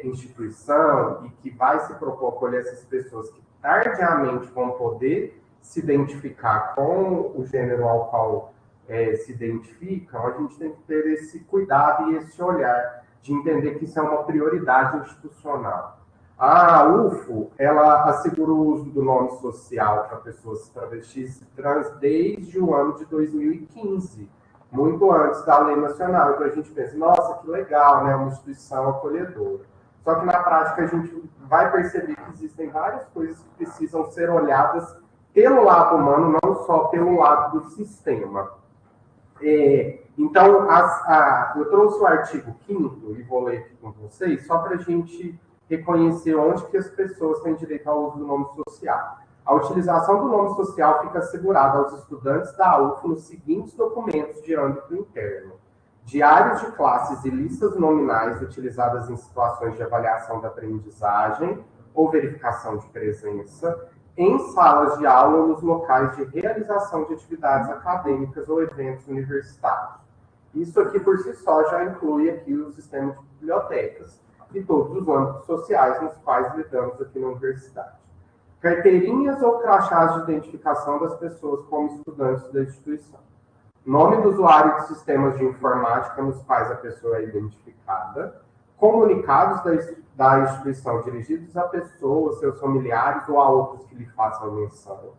Speaker 4: instituição, e que vai se propor acolher essas pessoas que tardiamente vão poder se identificar com o gênero ao qual se identificam, a gente tem que ter esse cuidado e esse olhar de entender que isso é uma prioridade institucional. A UFO, ela assegura o uso do nome social para pessoas travestis e trans desde o ano de 2015, muito antes da lei nacional. Então a gente pensa, nossa, que legal, né? Uma instituição acolhedora. Só que na prática a gente vai perceber que existem várias coisas que precisam ser olhadas pelo lado humano, não só pelo lado do sistema. Então, eu trouxe o artigo 5º e vou ler aqui com vocês, só para a gente reconhecer onde que as pessoas têm direito ao uso do nome social. A utilização do nome social fica assegurada aos estudantes da UFO nos seguintes documentos de âmbito interno: diários de classes e listas nominais utilizadas em situações de avaliação da aprendizagem ou verificação de presença, em salas de aula ou nos locais de realização de atividades acadêmicas ou eventos universitários. Isso aqui, por si só, já inclui aqui o sistema de bibliotecas e todos os âmbitos sociais nos quais lidamos aqui na universidade. Carteirinhas ou crachás de identificação das pessoas como estudantes da instituição. Nome do usuário de sistemas de informática nos quais a pessoa é identificada. Comunicados da instituição dirigidos a pessoas, seus familiares ou a outros que lhe façam menção.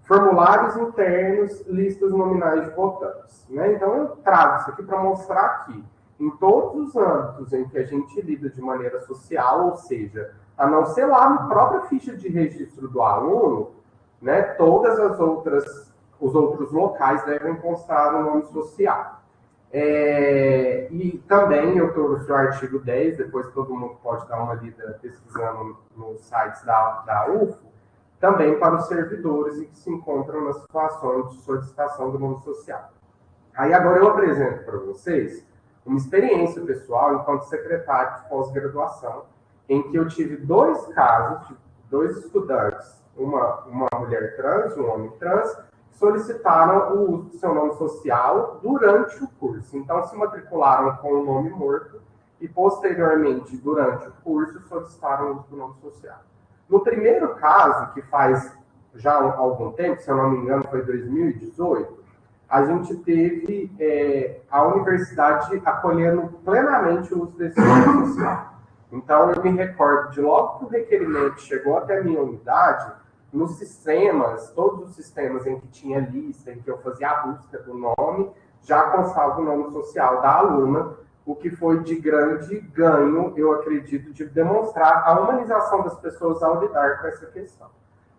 Speaker 4: Formulários internos, listas nominais de votantes. Né? Então, eu trago isso aqui para mostrar que, em todos os âmbitos em que a gente lida de maneira social, ou seja, a não ser lá na própria ficha de registro do aluno, né, todas as outras os outros locais devem constar no nome social. E também eu trouxe o artigo 10, depois todo mundo pode dar uma lida pesquisando nos sites da UFO, também para os servidores e que se encontram na situação de solicitação do nome social. Aí agora eu apresento para vocês uma experiência pessoal enquanto secretário de pós-graduação, em que eu tive 2 casos de 2 estudantes, uma mulher trans e um homem trans, que solicitaram o uso do seu nome social durante o curso. Então, se matricularam com o nome morto e, posteriormente, durante o curso, solicitaram o uso do nome social. No primeiro caso, que faz já algum tempo, se eu não me engano, foi 2018, a gente teve a universidade acolhendo plenamente o uso desse nome social. Então, eu me recordo de logo que o requerimento chegou até a minha unidade, nos sistemas, todos os sistemas em que tinha lista, em que eu fazia a busca do nome, já constava o nome social da aluna, o que foi de grande ganho, eu acredito, de demonstrar a humanização das pessoas ao lidar com essa questão.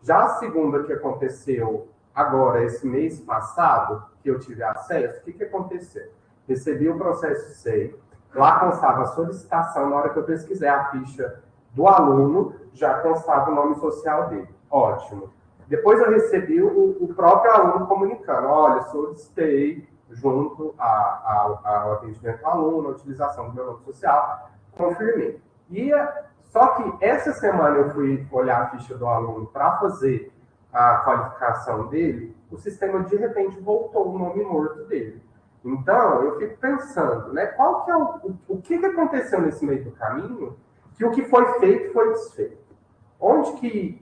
Speaker 4: Já a segunda que aconteceu agora, esse mês passado, que eu tive acesso, o que aconteceu? Recebi o processo SEI, lá constava a solicitação, na hora que eu pesquisei a ficha do aluno, já constava o nome social dele. Ótimo. Depois eu recebi o próprio aluno comunicando, olha, solicitei junto ao atendimento do aluno, a utilização do meu nome social, confirmei. Só que essa semana eu fui olhar a ficha do aluno para fazer a qualificação dele, o sistema de repente voltou o nome morto dele. Então, eu fico pensando, né, qual que é o que aconteceu nesse meio do caminho, que o que foi feito foi desfeito. Onde que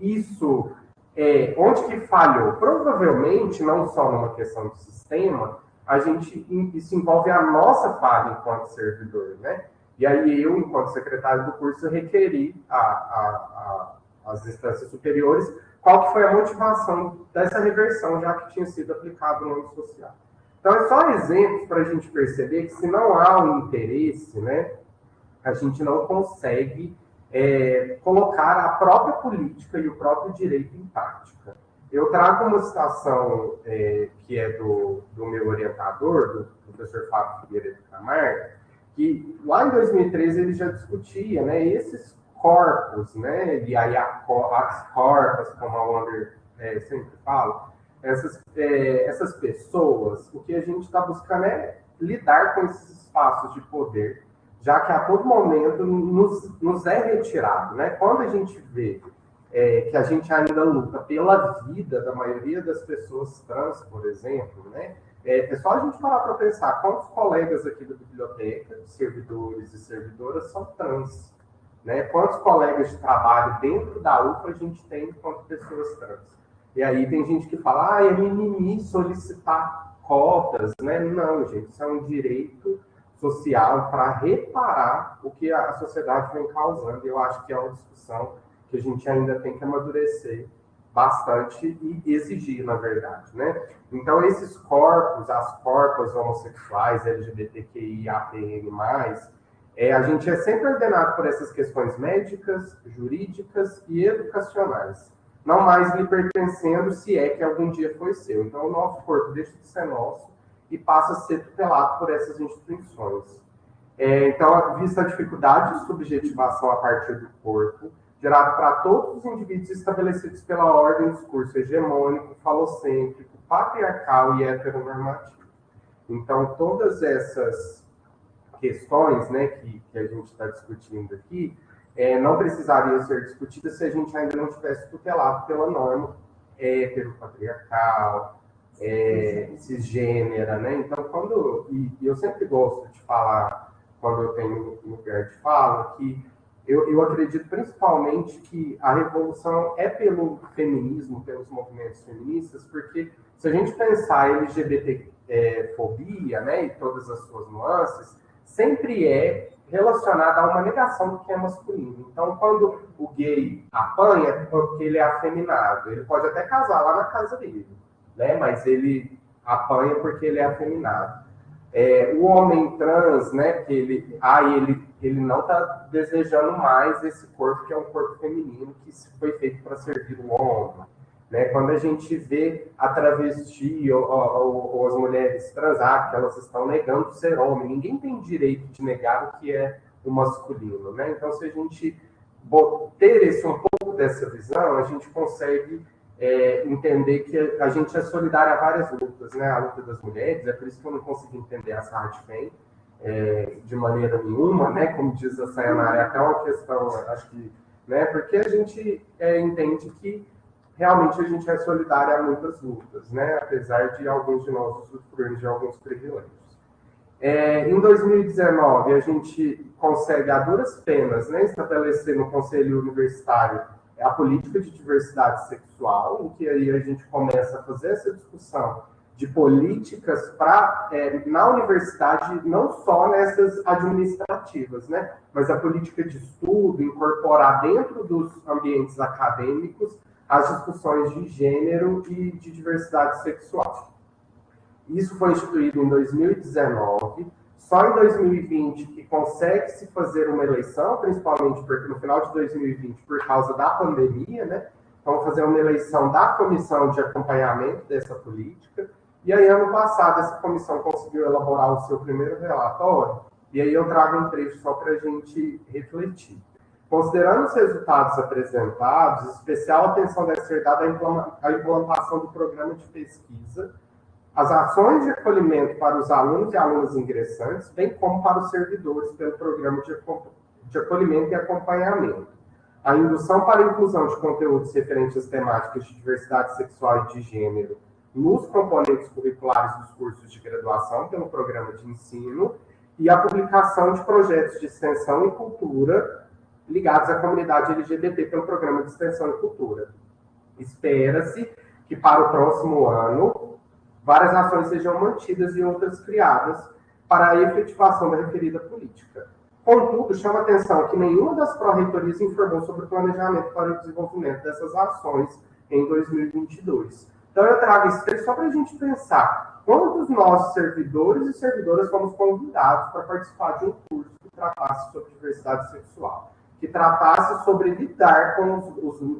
Speaker 4: falhou? Provavelmente, não só numa questão de sistema, isso envolve a nossa falha enquanto servidor, né? E aí eu, enquanto secretário do curso, requeri às instâncias superiores qual que foi a motivação dessa reversão, já que tinha sido aplicado o nome social. Então, é só exemplos para a gente perceber que se não há um interesse, né, a gente não consegue colocar a própria política e o próprio direito em prática. Eu trago uma citação que é do meu orientador, do professor Fábio Figueiredo Camargo, que lá em 2013 ele já discutia, né, esses corpos, né, e aí as corpas, como a Wander sempre fala, essas pessoas, o que a gente está buscando é lidar com esses espaços de poder, já que a todo momento nos é retirado, né? Quando a gente vê que a gente ainda luta pela vida da maioria das pessoas trans, por exemplo, né? É só a gente parar para pensar quantos colegas aqui da biblioteca, servidores e servidoras, são trans, né? Quantos colegas de trabalho dentro da UFA a gente tem enquanto pessoas trans? E aí tem gente que fala, é mimimi solicitar cotas, né? Não, gente, isso é um direito social para reparar o que a sociedade vem causando. Eu acho que é uma discussão que a gente ainda tem que amadurecer bastante e exigir, na verdade, né? Então, esses corpos, as corpas homossexuais, LGBTQI, APN+, a gente é sempre ordenado por essas questões médicas, jurídicas e educacionais, não mais lhe pertencendo, se é que algum dia foi seu. Então, o nosso corpo deixa de ser nosso e passa a ser tutelado por essas instituições. Então, vista a dificuldade de subjetivação a partir do corpo, gerado para todos os indivíduos estabelecidos pela ordem do discurso hegemônico, falocêntrico, patriarcal e heteronormativo. Então, todas essas questões, né, que a gente está discutindo aqui, não precisariam ser discutidas se a gente ainda não tivesse tutelado pela norma heteropatriarcal, cisgênera, né? Então, e eu sempre gosto de falar, quando eu tenho lugar de fala, que eu acredito principalmente que a revolução é pelo feminismo, pelos movimentos feministas, porque se a gente pensar a LGBT-fobia, né, e todas as suas nuances, sempre é relacionada a uma negação do que é masculino. Então, quando o gay apanha, é porque ele é afeminado. Ele pode até casar lá na casa dele, né? Mas ele apanha porque ele é afeminado. O homem trans, né? Que ele não está desejando mais esse corpo, que é um corpo feminino, que foi feito para servir o homem. né? Quando a gente vê a travesti ou as mulheres transar, que elas estão negando ser homem, ninguém tem direito de negar o que é o masculino, né? Então, se a gente ter um pouco dessa visão, a gente consegue entender que a gente é solidário a várias lutas, né? A luta das mulheres, é por isso que eu não consigo entender a Sarah Fem de maneira nenhuma, né? Como diz a Sayonara, é até uma questão, acho que, né? Porque a gente entende que realmente a gente é solidário a muitas lutas, né? Apesar de alguns de nós usufruirmos de alguns privilégios. Em 2019, a gente consegue, a duras penas, né, estabelecer no Conselho Universitário a política de diversidade sexual, em que aí a gente começa a fazer essa discussão de políticas na universidade, não só nessas administrativas, né, mas a política de estudo, incorporar dentro dos ambientes acadêmicos as discussões de gênero e de diversidade sexual. Isso foi instituído em 2019, só em 2020 que consegue-se fazer uma eleição, principalmente porque no final de 2020, por causa da pandemia, né? Então, fazer uma eleição da comissão de acompanhamento dessa política. E aí, ano passado, essa comissão conseguiu elaborar o seu primeiro relatório, e aí eu trago um trecho só para a gente refletir. Considerando os resultados apresentados, especial atenção deve ser dada à implantação do programa de pesquisa, as ações de acolhimento para os alunos e alunas ingressantes, bem como para os servidores pelo programa de acolhimento e acompanhamento. A indução para a inclusão de conteúdos referentes às temáticas de diversidade sexual e de gênero nos componentes curriculares dos cursos de graduação pelo programa de ensino e a publicação de projetos de extensão e cultura ligados à comunidade LGBT pelo programa de extensão e cultura. Espera-se que para o próximo ano várias ações sejam mantidas e outras criadas para a efetivação da referida política. Contudo, chama atenção que nenhuma das pró-reitorias informou sobre o planejamento para o desenvolvimento dessas ações em 2022. Então, eu trago esse texto só para a gente pensar quantos nós, servidores e servidoras, fomos convidados para participar de um curso que tratasse sobre diversidade sexual, que tratasse sobre lidar com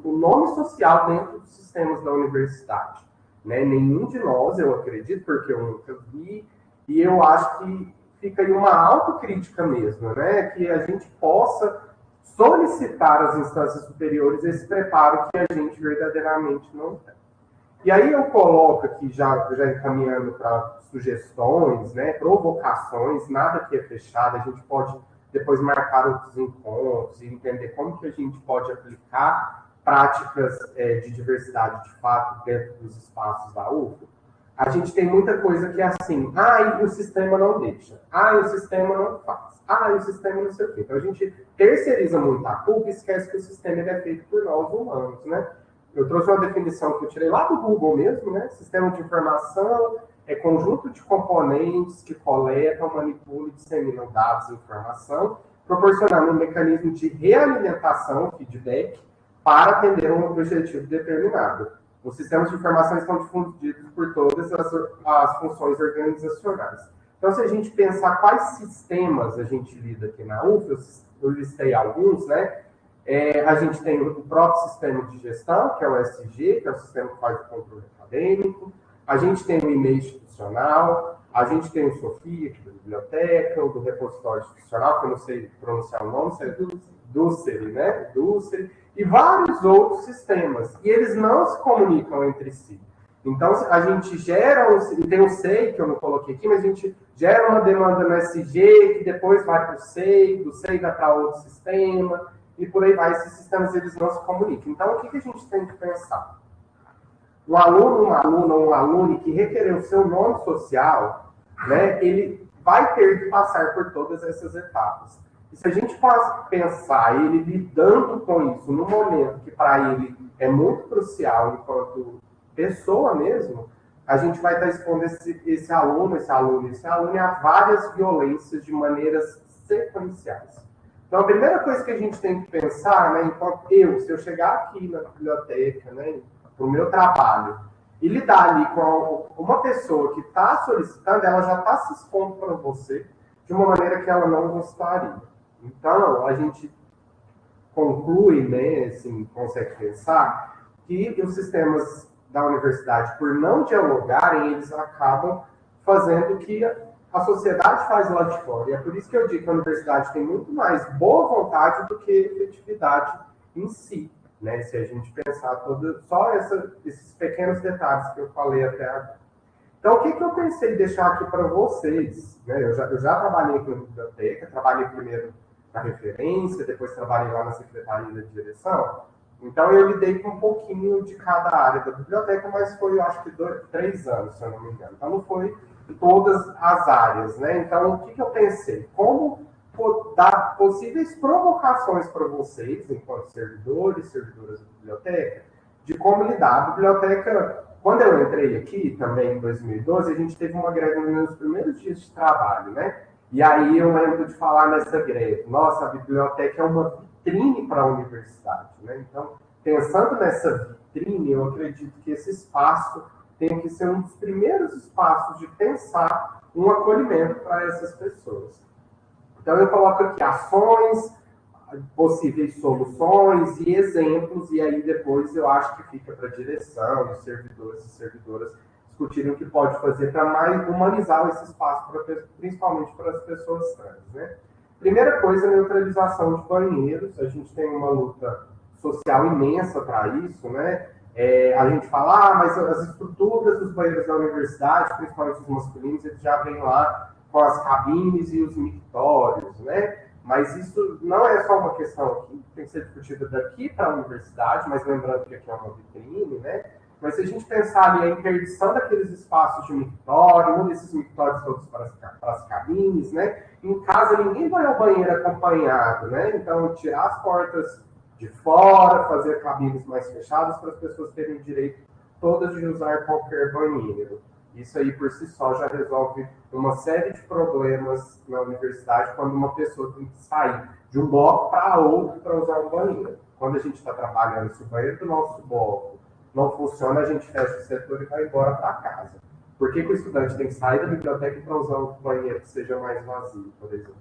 Speaker 4: o nome social dentro dos sistemas da universidade. Né? Nenhum de nós, eu acredito, porque eu nunca vi, e eu acho que fica aí uma autocrítica mesmo, né? Que a gente possa solicitar às instâncias superiores esse preparo que a gente verdadeiramente não tem. E aí eu coloco aqui, já encaminhando para sugestões, né? Provocações, nada que é fechado, a gente pode depois marcar outros encontros e entender como que a gente pode aplicar práticas de diversidade de fato dentro dos espaços da UFO. A gente tem muita coisa que é assim, o sistema não deixa, o sistema não faz, o sistema não sei o quê. Então a gente terceiriza muito a culpa e esquece que o sistema é feito por nós humanos, né? Eu trouxe uma definição que eu tirei lá do Google mesmo, né? Sistema de informação é conjunto de componentes que coletam, manipulam e disseminam dados e informação, proporcionando um mecanismo de realimentação, feedback, para atender a um objetivo determinado. Os sistemas de informação estão difundidos por todas as funções organizacionais. Então, se a gente pensar quais sistemas a gente lida aqui na UF, eu listei alguns, né? A gente tem o próprio sistema de gestão, que é o SG, que é o sistema que faz o controle acadêmico. A gente tem o e-mail institucional, a gente tem o SOFIA, que é da biblioteca, o do repositório institucional, que eu não sei pronunciar o nome, é Dussel, né? Dussel, e vários outros sistemas. E eles não se comunicam entre si. Então, a gente gera, tem o SEI, que eu não coloquei aqui, mas a gente gera uma demanda no SG, que depois vai para o SEI, do SEI vai para outro sistema, e por aí vai. Esses sistemas, eles não se comunicam. Então, o que a gente tem que pensar? Um aluno, uma aluna, um aluno que requerer o seu nome social, né, ele vai ter que passar por todas essas etapas. E se a gente pensar ele lidando com isso no momento que para ele é muito crucial enquanto pessoa mesmo, a gente vai estar expondo esse aluno a várias violências de maneiras sequenciais. Então, a primeira coisa que a gente tem que pensar, né, enquanto se eu chegar aqui na biblioteca, né, para o meu trabalho, e lidar ali com uma pessoa que está solicitando, ela já está se expondo para você de uma maneira que ela não gostaria. Então, a gente conclui, né, assim, consegue pensar que os sistemas da universidade, por não dialogarem, eles acabam fazendo o que a sociedade faz lá de fora. E é por isso que eu digo que a universidade tem muito mais boa vontade do que efetividade em si, né? Se a gente pensar só esses pequenos detalhes que eu falei até agora. Então, o que eu pensei em deixar aqui para vocês? Né? Eu já trabalhei com biblioteca, trabalhei primeiro na referência, depois trabalhei lá na secretaria da direção. Então, eu lidei com um pouquinho de cada área da biblioteca, mas foi, eu acho que 3 anos, se eu não me engano. Então, não foi todas as áreas, né? Então, o que eu pensei? Como dar possíveis provocações para vocês, enquanto servidores, servidoras da biblioteca, de como lidar. A biblioteca, quando eu entrei aqui, também em 2012, a gente teve uma greve nos primeiros dias de trabalho, né? E aí eu lembro de falar nessa greve, nossa, a biblioteca é uma vitrine para a universidade, né? Então, pensando nessa vitrine, eu acredito que esse espaço tem que ser um dos primeiros espaços de pensar um acolhimento para essas pessoas. Então, eu coloco aqui ações, possíveis soluções e exemplos, e aí depois eu acho que fica para a direção, os servidores e servidoras discutirem o que pode fazer para mais humanizar esse espaço, principalmente para as pessoas trans, né? Primeira coisa, neutralização de banheiros. A gente tem uma luta social imensa para isso, né? A gente fala, mas as estruturas dos banheiros da universidade, principalmente os masculinos, eles já vêm lá com as cabines e os mictórios, né? Mas isso não é só uma questão que tem que ser discutida daqui para a universidade, mas lembrando que aqui é uma vitrine, né? Mas se a gente pensar ali a interdição daqueles espaços de mictório, um desses mictórios todos para as cabines, né? Em casa ninguém vai ao banheiro acompanhado, né? Então tirar as portas de fora, fazer cabines mais fechadas para as pessoas terem o direito todas de usar qualquer banheiro. Isso aí por si só já resolve uma série de problemas na universidade quando uma pessoa tem que sair de um bloco para outro para usar um banheiro. Quando a gente está trabalhando, se o banheiro do nosso bloco não funciona, a gente fecha o setor e vai embora para casa. Por que o estudante tem que sair da biblioteca para usar um banheiro que seja mais vazio, por exemplo?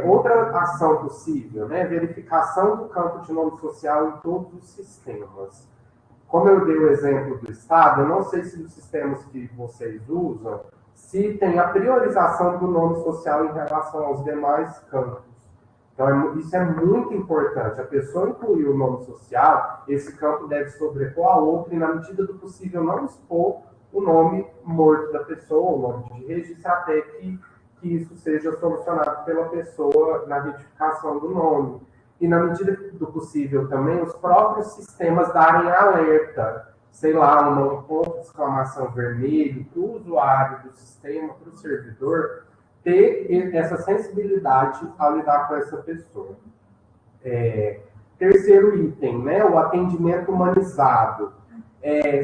Speaker 4: Outra ação possível, né? Verificação do campo de nome social em todos os sistemas. Como eu dei o exemplo do Estado, eu não sei se os sistemas que vocês usam, se tem a priorização do nome social em relação aos demais campos. Então, isso é muito importante. A pessoa incluir o nome social, esse campo deve sobrepor a outro e, na medida do possível, não expor o nome morto da pessoa, o nome de registro, até que isso seja solucionado pela pessoa na retificação do nome. E, na medida do possível, também, os próprios sistemas darem alerta, sei lá, um ponto de exclamação vermelho para o usuário do sistema, para o servidor, ter essa sensibilidade ao lidar com essa pessoa. Terceiro item, né, o atendimento humanizado.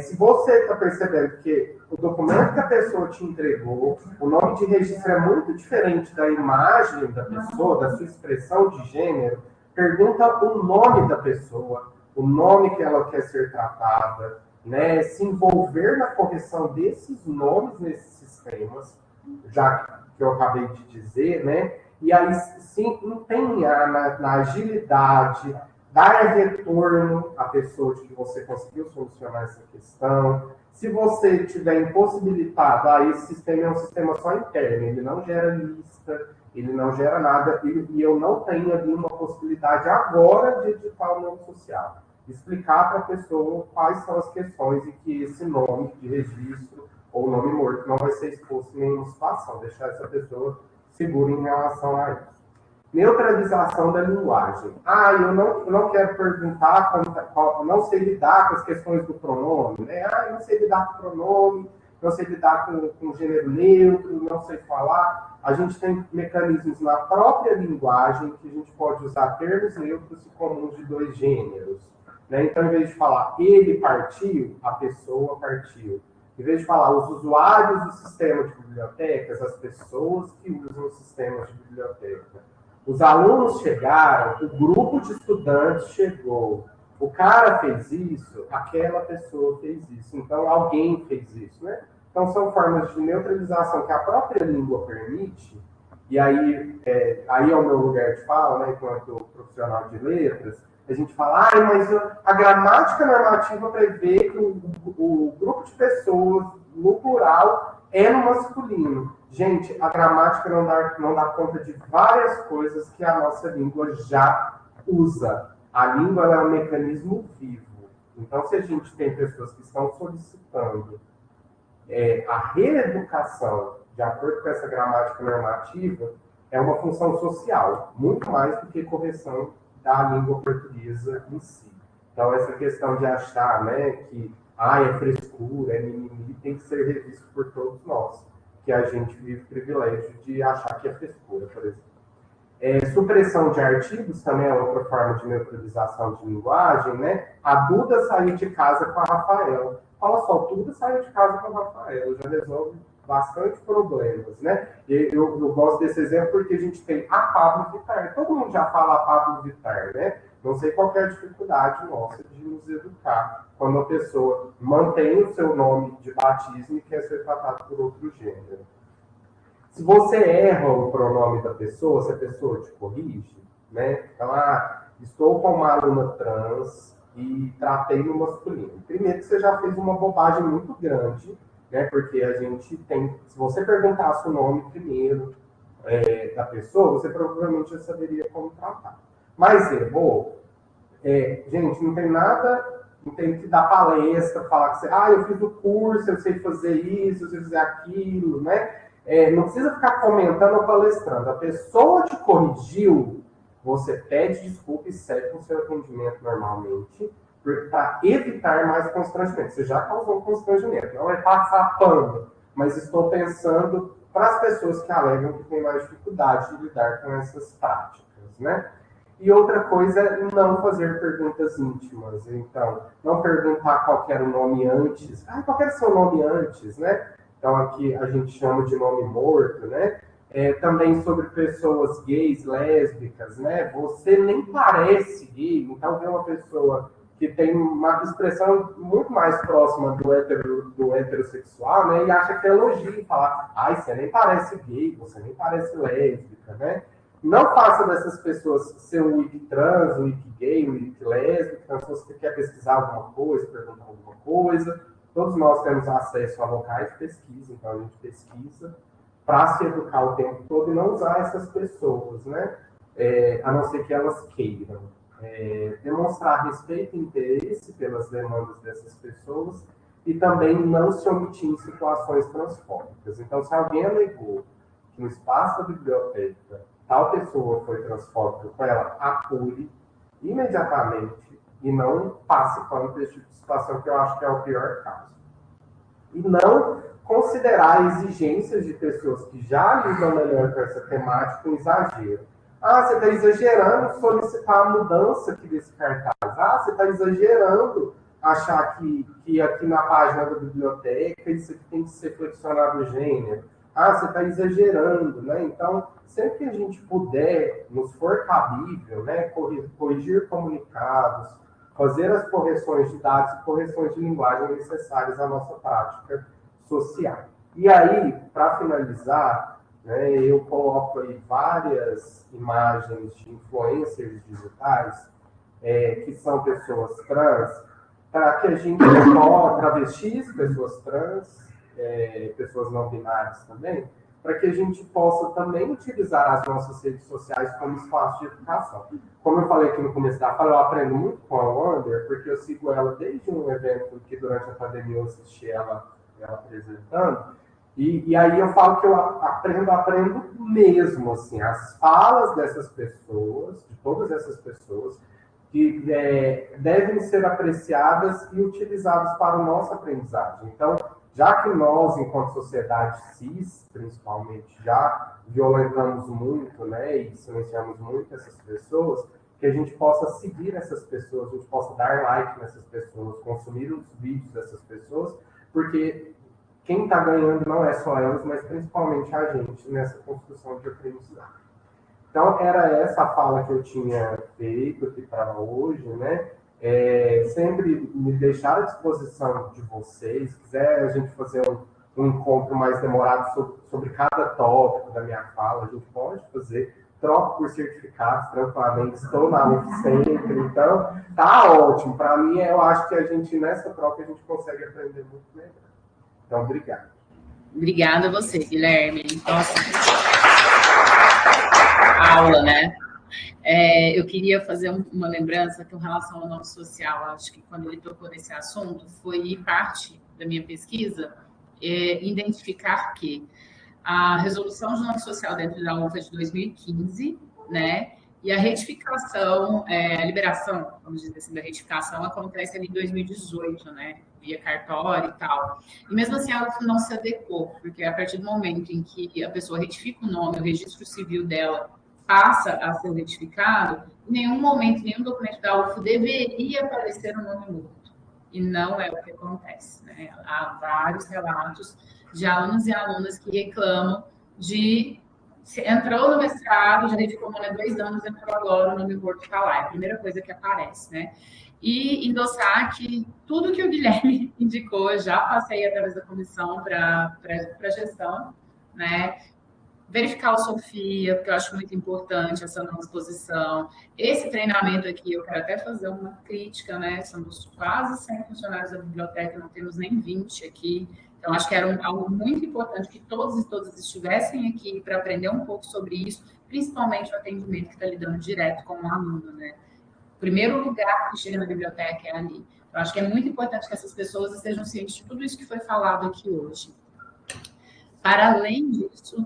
Speaker 4: Se você está percebendo que o documento que a pessoa te entregou, o nome de registro é muito diferente da imagem da pessoa, da sua expressão de gênero, pergunta o nome da pessoa, o nome que ela quer ser tratada, né? Se envolver na correção desses nomes nesses sistemas, já que eu acabei de dizer, né? E aí se empenhar na agilidade, dar retorno à pessoa de que você conseguiu solucionar essa questão. Se você tiver impossibilitado, esse sistema é um sistema só interno, ele não gera lista, ele não gera nada, e eu não tenho ali uma possibilidade agora de editar o nome social. Explicar para a pessoa quais são as questões e que esse nome de registro ou nome morto não vai ser exposto em nenhuma situação, deixar essa pessoa segura em relação a isso. Neutralização da linguagem. Eu não quero perguntar, não sei lidar com as questões do pronome, né? Eu não sei lidar com pronome, não sei lidar com gênero neutro, não sei falar. A gente tem mecanismos na própria linguagem que a gente pode usar termos neutros e comuns de 2 gêneros. Né? Então, em vez de falar ele partiu, a pessoa partiu. Em vez de falar os usuários do sistema de bibliotecas, as pessoas que usam os sistemas de biblioteca. Os alunos chegaram, o grupo de estudantes chegou. O cara fez isso, aquela pessoa fez isso. Então, alguém fez isso, né? Então, são formas de neutralização que a própria língua permite. E aí é o meu lugar de fala, né? Enquanto profissional de letras, a gente fala, mas a gramática normativa prevê que o grupo de pessoas, no plural, é no masculino. Gente, a gramática não dá conta de várias coisas que a nossa língua já usa. A língua é um mecanismo vivo. Então, se a gente tem pessoas que estão solicitando a reeducação de acordo com essa gramática normativa, é uma função social, muito mais do que correção da língua portuguesa em si. Então, essa questão de achar, né, que é frescura, é mimimi, tem que ser revisto por todos nós, que a gente vive o privilégio de achar que é frescura, por exemplo. Supressão de artigos também é outra forma de neutralização de linguagem, né? A Duda saiu de casa com a Rafaela. Fala só, Duda saiu de casa com a Rafaela, já resolve bastante problemas, né? E eu gosto desse exemplo porque a gente tem a Pablo Vittar. Todo mundo já fala a Pablo Vittar, né? Não sei qual é a dificuldade nossa de nos educar quando a pessoa mantém o seu nome de batismo e quer ser tratado por outro gênero. Se você erra o pronome da pessoa, se a pessoa te corrige, né? Então, estou com uma aluna trans e tratei no masculino. Primeiro que você já fez uma bobagem muito grande, né? Porque a gente tem... Se você perguntasse o nome primeiro da pessoa, você provavelmente já saberia como tratar. Mas errou. Gente, não tem nada... Não tem que dar palestra, falar que você... eu fiz o curso, eu sei fazer isso, eu sei fazer aquilo, né? Não precisa ficar comentando ou palestrando. A pessoa te corrigiu, você pede desculpa e segue com o seu atendimento normalmente, para evitar mais constrangimento. Você já causou um constrangimento. Não é passar pano, mas estou pensando para as pessoas que alegam que têm mais dificuldade de lidar com essas práticas, né? E outra coisa é não fazer perguntas íntimas. Então, não perguntar qual era o nome antes. Qual era o seu nome antes, né? Então, aqui a gente chama de nome morto, né? Também sobre pessoas gays, lésbicas, né? Você nem parece gay, então vê uma pessoa que tem uma expressão muito mais próxima do heterossexual, né? E acha que é elogio, falar, você nem parece gay, você nem parece lésbica, né? Não faça dessas pessoas ser um wiki trans, um wiki gay, um wiki lésbica. Então, se você quer pesquisar alguma coisa, perguntar alguma coisa, todos nós temos acesso a locais de pesquisa, então a gente pesquisa para se educar o tempo todo e não usar essas pessoas, né? A não ser que elas queiram. Demonstrar respeito e interesse pelas demandas dessas pessoas e também não se omitir em situações transfóbicas. Então, se alguém alegou que no espaço da biblioteca tal pessoa foi transfóbica com ela, apure imediatamente e não passe pano por esse tipo de situação, que eu acho que é o pior caso. E não considerar exigências de pessoas que já lidam melhor com essa temática um exagero. Você está exagerando solicitar a mudança aqui desse cartaz. Você está exagerando achar que aqui na página da biblioteca isso aqui tem que ser flexionado o gênero. Você está exagerando, né? Então, sempre que a gente puder, nos for cabível, né, corrigir comunicados, fazer as correções de dados e correções de linguagem necessárias à nossa prática social. E aí, para finalizar, né, eu coloco aí várias imagens de influencers digitais, que são pessoas trans, para que a gente travestis, pessoas trans, pessoas não binárias também, para que a gente possa também utilizar as nossas redes sociais como espaço de educação. Como eu falei aqui no começo da fala, eu aprendo muito com a Wander, porque eu sigo ela desde um evento que durante a pandemia eu assisti ela apresentando, e aí eu falo que eu aprendo mesmo, assim, as falas dessas pessoas, de todas essas pessoas, que devem ser apreciadas e utilizadas para o nosso aprendizagem. Então, já que nós, enquanto sociedade cis, principalmente, já violentamos muito, né, e silenciamos muito essas pessoas, que a gente possa seguir essas pessoas, a gente possa dar like nessas pessoas, consumir os vídeos dessas pessoas, porque quem está ganhando não é só elas, mas principalmente a gente nessa construção de aprendizagem. Então, era essa a fala que eu tinha feito aqui para hoje, né? Sempre me deixar à disposição de vocês. Se quiser a gente fazer um encontro mais demorado sobre cada tópico da minha fala, a gente pode fazer. troco por certificados tranquilamente, estou na UF sempre, então tá ótimo. Para mim, eu acho que a gente, nessa troca, a gente consegue aprender muito melhor. Então, obrigado.
Speaker 2: Obrigada a você, Guilherme. Nossa, aula, né? Eu queria fazer uma lembrança com relação ao nome social. Acho que quando ele tocou nesse assunto, foi parte da minha pesquisa identificar que a resolução de nome social dentro da UFA de 2015, né? E a retificação, a liberação, vamos dizer assim, da retificação acontece ali em 2018, né? Via cartório e tal. E mesmo assim, a UFA não se adequou, porque a partir do momento em que a pessoa retifica o nome, o registro civil dela passa a ser retificado, em nenhum momento, nenhum documento da UFA deveria aparecer o nome morto. E não é o que acontece, né? Há vários relatos de alunos e alunas que reclamam de... entrou no mestrado, já ficou há 2 anos, entrou agora, o nome morto está lá. É a primeira coisa que aparece, né? E endossar que tudo que o Guilherme indicou, eu já passei através da comissão para a gestão, né? Verificar o Sofia, porque eu acho muito importante essa nova exposição. Esse treinamento aqui, eu quero até fazer uma crítica, né? Somos quase 100 funcionários da biblioteca, não temos nem 20 aqui. Então, acho que era algo muito importante que todos e todas estivessem aqui para aprender um pouco sobre isso, principalmente o atendimento que está lidando direto com o aluno, né? O primeiro lugar que chega na biblioteca é ali. Eu acho que é muito importante que essas pessoas estejam cientes de tudo isso que foi falado aqui hoje. Para além disso,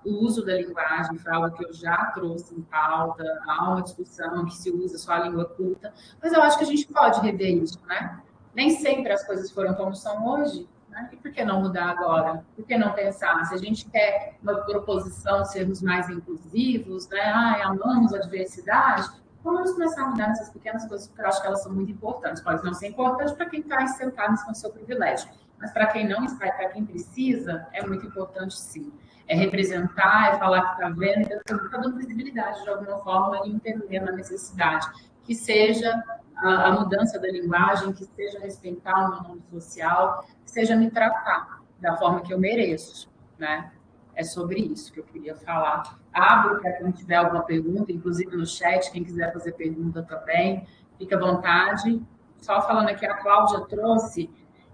Speaker 2: o uso da linguagem foi algo que eu já trouxe em pauta, há uma discussão que se usa só a língua culta, mas eu acho que a gente pode rever isso, né? Nem sempre as coisas foram como são hoje, né? E por que não mudar agora? Por que não pensar? Se a gente quer uma proposição, sermos mais inclusivos, né? Amamos a diversidade, vamos começar a mudar nessas pequenas coisas, porque eu acho que elas são muito importantes. Pode não ser importante para quem está sentado com o seu privilégio, mas para quem não está e para quem precisa, é muito importante, sim. É representar, é falar que está vendo, está dando visibilidade de alguma forma e entendendo a necessidade. Que seja a mudança da linguagem, que seja respeitar o meu nome social, que seja me tratar da forma que eu mereço, né? É sobre isso que eu queria falar. Abro para quem tiver alguma pergunta, inclusive no chat, quem quiser fazer pergunta também, fica à vontade. Só falando aqui, a Cláudia trouxe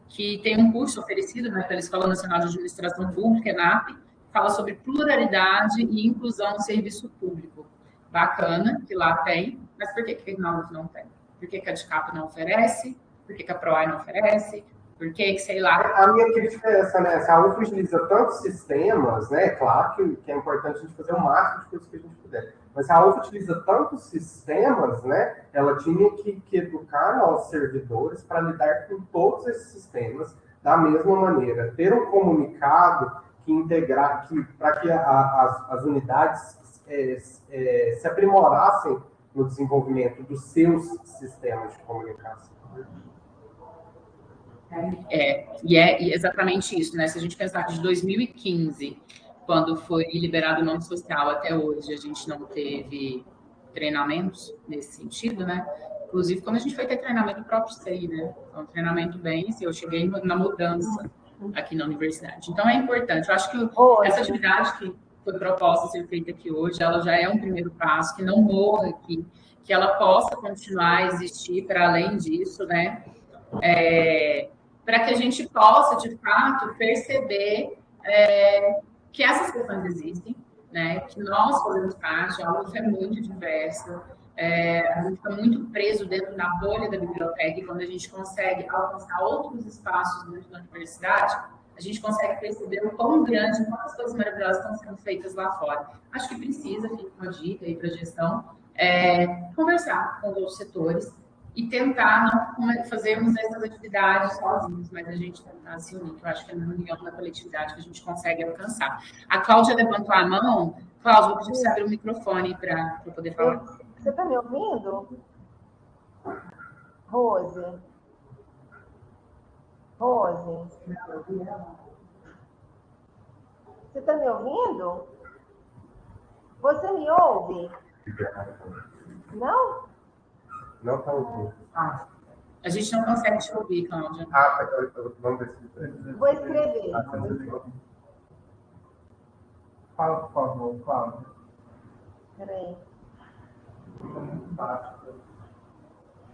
Speaker 2: que tem um curso oferecido, né, pela Escola Nacional de Administração Pública, ENAP, fala sobre pluralidade e inclusão no serviço público. Bacana, que lá tem, mas por que a UF não tem? Por que a DCAP não oferece? Por que a PROAI não oferece? Por que, sei lá...
Speaker 4: A minha crítica é essa, né? Se a UF utiliza tantos sistemas, né? Claro que é importante a gente fazer o máximo de coisas que a gente puder. Mas se a UF utiliza tantos sistemas, né? Ela tinha que educar nossos servidores para lidar com todos esses sistemas da mesma maneira. Ter um comunicado que integrar, para que as unidades se aprimorassem no desenvolvimento dos seus sistemas de comunicação.
Speaker 2: E é exatamente isso, né? Se a gente pensar que de 2015, quando foi liberado o nome social, até hoje a gente não teve treinamentos nesse sentido, né? Inclusive, quando a gente foi ter treinamento próprio SEI, né? É um treinamento bem, assim, eu cheguei na mudança aqui na universidade. Então, é importante. Eu acho que essa atividade que foi proposta ser feita aqui hoje, ela já é um primeiro passo, que não morra aqui, que ela possa continuar a existir para além disso, né? Para que a gente possa, de fato, perceber que essas questões existem, né? Que nós fazemos parte, a UF é muito diversa, a gente está muito preso dentro da bolha da biblioteca, e quando a gente consegue alcançar outros espaços dentro da universidade, a gente consegue perceber o quão grande, quantas coisas maravilhosas estão sendo feitas lá fora. Acho que precisa, fica uma dica aí para a gestão, conversar com os outros setores, e tentar não fazermos essas atividades sozinhos, mas a gente tentar se unir, que eu acho que é na união da coletividade que a gente consegue alcançar. A Cláudia levantou a mão. Cláudia, vou pedir você abrir o microfone para poder falar.
Speaker 7: Você está me ouvindo? Rose? Você está me ouvindo? Você me ouve? Não?
Speaker 4: Não está ouvindo.
Speaker 2: A gente não consegue te ouvir, Cláudia.
Speaker 4: Vamos ver se...
Speaker 7: Vou escrever.
Speaker 3: Fala, por favor, Cláudia.
Speaker 7: Peraí.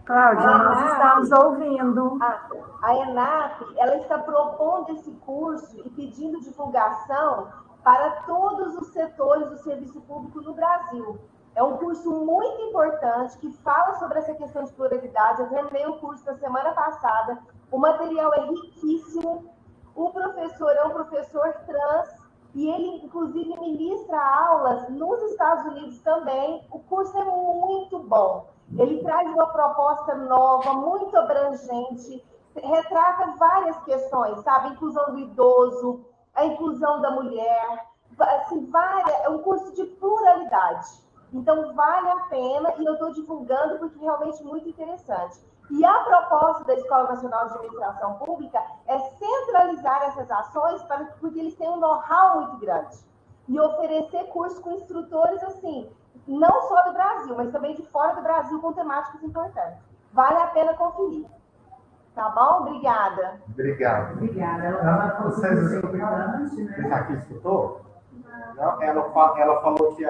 Speaker 8: Cláudia, nós estamos ouvindo.
Speaker 7: A ENAP, ela está propondo esse curso e pedindo divulgação para todos os setores do serviço público no Brasil. É um curso muito importante que fala sobre essa questão de pluralidade. Eu terminei o curso na semana passada. O material é riquíssimo. O professor é um professor trans e ele, inclusive, ministra aulas nos Estados Unidos também. O curso é muito bom. Ele traz uma proposta nova, muito abrangente, retrata várias questões, sabe? A inclusão do idoso, a inclusão da mulher, assim, é um curso de pluralidade. Então, vale a pena e eu estou divulgando porque realmente é muito interessante. E a proposta da Escola Nacional de Administração Pública é centralizar essas ações porque eles têm um know-how muito grande. E oferecer cursos com instrutores, assim, não só do Brasil, mas também de fora do Brasil, com temáticas importantes. Vale a pena conferir. Tá bom? Obrigada.
Speaker 4: Obrigado.
Speaker 5: Obrigada.
Speaker 4: Vocês aqui escutou? Não, ela falou que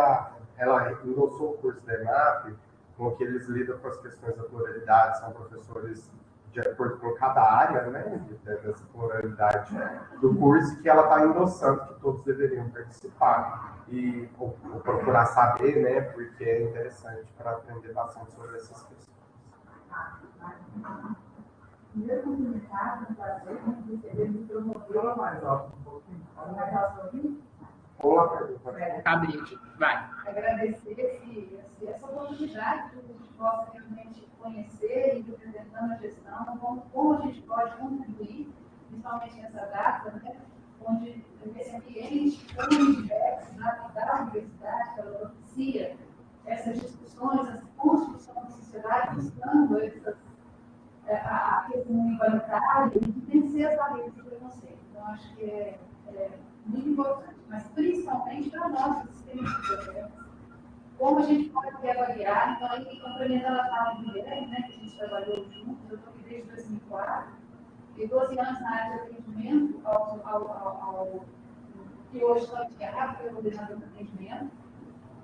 Speaker 4: ela endossou o curso da ENAP, com que eles lidam com as questões da pluralidade, são professores de acordo com cada área, né, dessa pluralidade do curso, que ela está endossando que todos deveriam participar e ou procurar saber, né, porque é interessante para aprender bastante sobre essas questões.
Speaker 5: Primeiro cumprimentar, um prazer, recebemos promover mais alto um pouquinho.
Speaker 4: Vamos lá, pergunta.
Speaker 2: Abriu, vai.
Speaker 5: Agradecer essa oportunidade que a gente possa realmente conhecer e representando a gestão, como a gente pode contribuir, principalmente nessa data, né, onde esse ambiente tão diverso da universidade, que ela propicia essas discussões, essa construção da sociedade, buscando a questão igualitária e vencer as barreiras do preconceito. Então, acho que é muito importante, mas principalmente para nós, do sistema de projetos, como a gente pode avaliar. Então, aí, complementando a fala do Guilherme, né, que a gente trabalhou juntos, eu estou aqui desde 2004, e 12 anos na área de atendimento, que hoje estou encarregado, que é o coordenador de atendimento.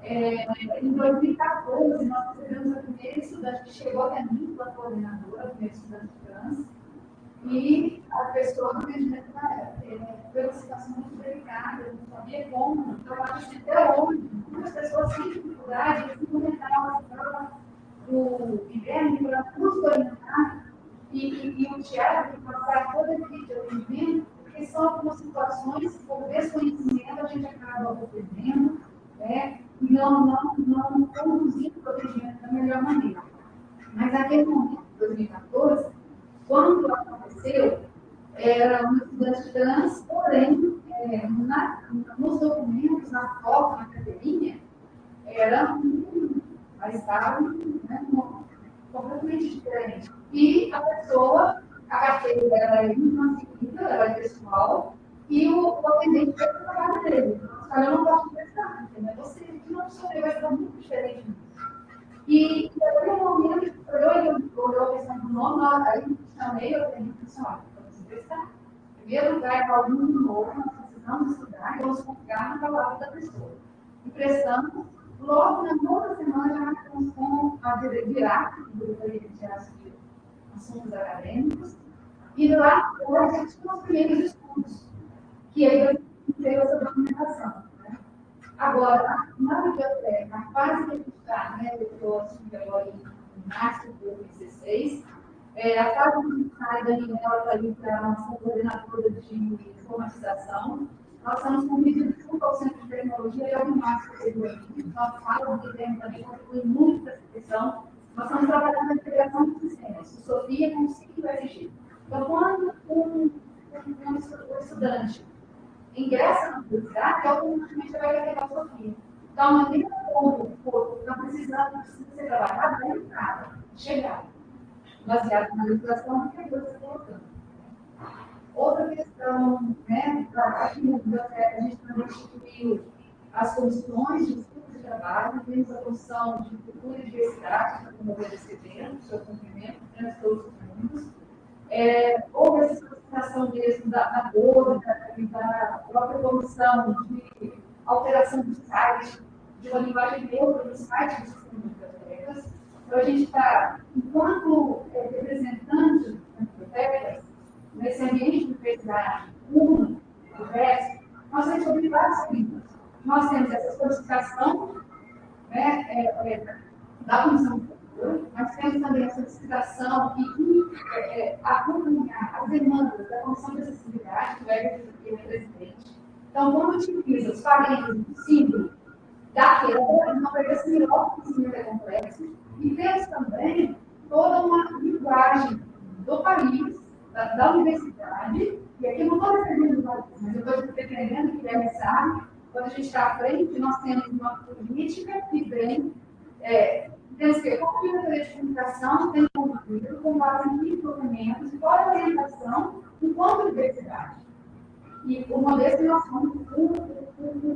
Speaker 5: Em 2014, nós recebemos a primeira estudante que chegou até mim, a coordenadora, a primeira estudante trans, e a pessoa do atendimento na época, foi uma situação muito delicada, eu não sabia como, trabalhar até onde, muitas pessoas têm dificuldade de comentar o Guilherme para nos orientar, e o Tiago tem que passar toda a equipe de atendimento, porque são algumas situações que, por desconhecimento, a gente acaba perdendo, né, e não conduzindo o atendimento da melhor maneira. Mas naquele momento, em 2014, quando aconteceu, era uma estudante trans, porém, nos documentos, na foto, na carteirinha, era mas estava, né, completamente diferente. E a pessoa, a carteira era intransferida, ela era pessoal, e o atendente fez o trabalho dele. Eu não posso prestar, entendeu? Você não absorveu, vai estar muito diferente disso. E naquele momento, olhou a questão do nome, aí chamei o atendente e disse: olha, vamos prestar. Em primeiro lugar, é aluno novo, nós precisamos estudar e vamos confiar na palavra da pessoa. E prestamos. Logo, na outra semana, já marcamos com a diretora de assuntos acadêmicos, e lá foram os primeiros estudos, que aí veio essa documentação. Né? Agora, na biblioteca, a fase que a gente está, né, eu estou assumindo agora em março de 2016, a fase que a gente sai da Daniela está ali para a nossa coordenadora de informatização. Nós estamos com um pedido de 1% de tecnologia e algum mais que vocês viram. Nós falamos que temos também contribui muito para essa questão. Nós estamos trabalhando na integração dos sistemas, o Sofia com o SIC e o SG. Então, quando um estudante ingressa na universidade, automaticamente vai carregar a Sofia. Então, a maneira como o corpo está precisando, precisa ser trabalhado, é entrada, chegar. Baseado na legislação que a coisa está colocando. Outra questão, né, aqui na biblioteca, a gente também instituiu as comissões de estudo de trabalho, temos a comissão de cultura e diversidade, para promover esse evento, o seu cumprimento, né, todos os mundos. Houve essa solicitação mesmo da boa, da própria comissão de alteração do site, de uma linguagem neutra no site do sistema de bibliotecas. Então, a gente está, enquanto representante das bibliotecas, nesse ambiente de universidade único, diverso, nós temos sobre vários temas. Nós temos essa solicitação, né, da Comissão de Cultura, nós temos também a solicitação e acompanhar as demandas da Comissão de Acessibilidade, que é o presidente. Então, quando utiliza os parênteses do símbolo da quebra, não vai ser melhor que o símbolo é complexo. E temos também toda uma linguagem do país, da universidade, e aqui não estou referindo o país, mas eu estou defendendo que deve sabe, quando a gente está à frente, nós temos uma política que vem, temos que concluir a teoria de comunicação, tem concluído com base em documentos, fora a orientação, enquanto universidade. E uma vez que nós somos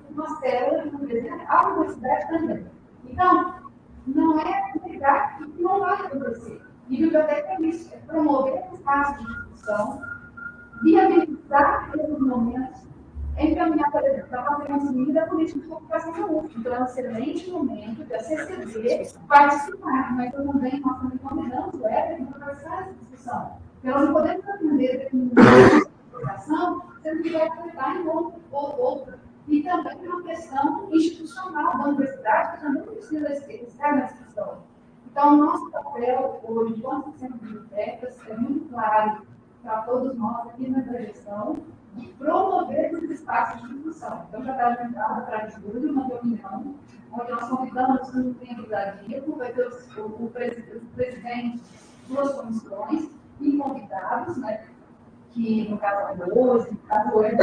Speaker 5: uma célula de universidade, a universidade também. Então, não é negar que não vai acontecer. E biblioteca é isso, é promover espaços de discussão, viabilizar esses momentos, encaminhar, por exemplo, para fazer consumida a política de comunicação da UF. Então, é um excelente momento de a CCD participar, mas nós também convidamos o Éder para participar dessa discussão. Porque nós não podemos atender determinadas comunicação, sendo que vai afetar em outra. E também uma questão institucional da universidade, que também precisa estar na discussão. Então, o nosso papel hoje, enquanto centro de bibliotecas, é muito claro para todos nós aqui na gestão, de promover esses espaços de discussão. Então, já está agendada para julho uma reunião, onde nós convidamos um membro da DICO, vai ter o presidente, duas comissões e convidados, né? Que no caso a Rose, no caso o Eder,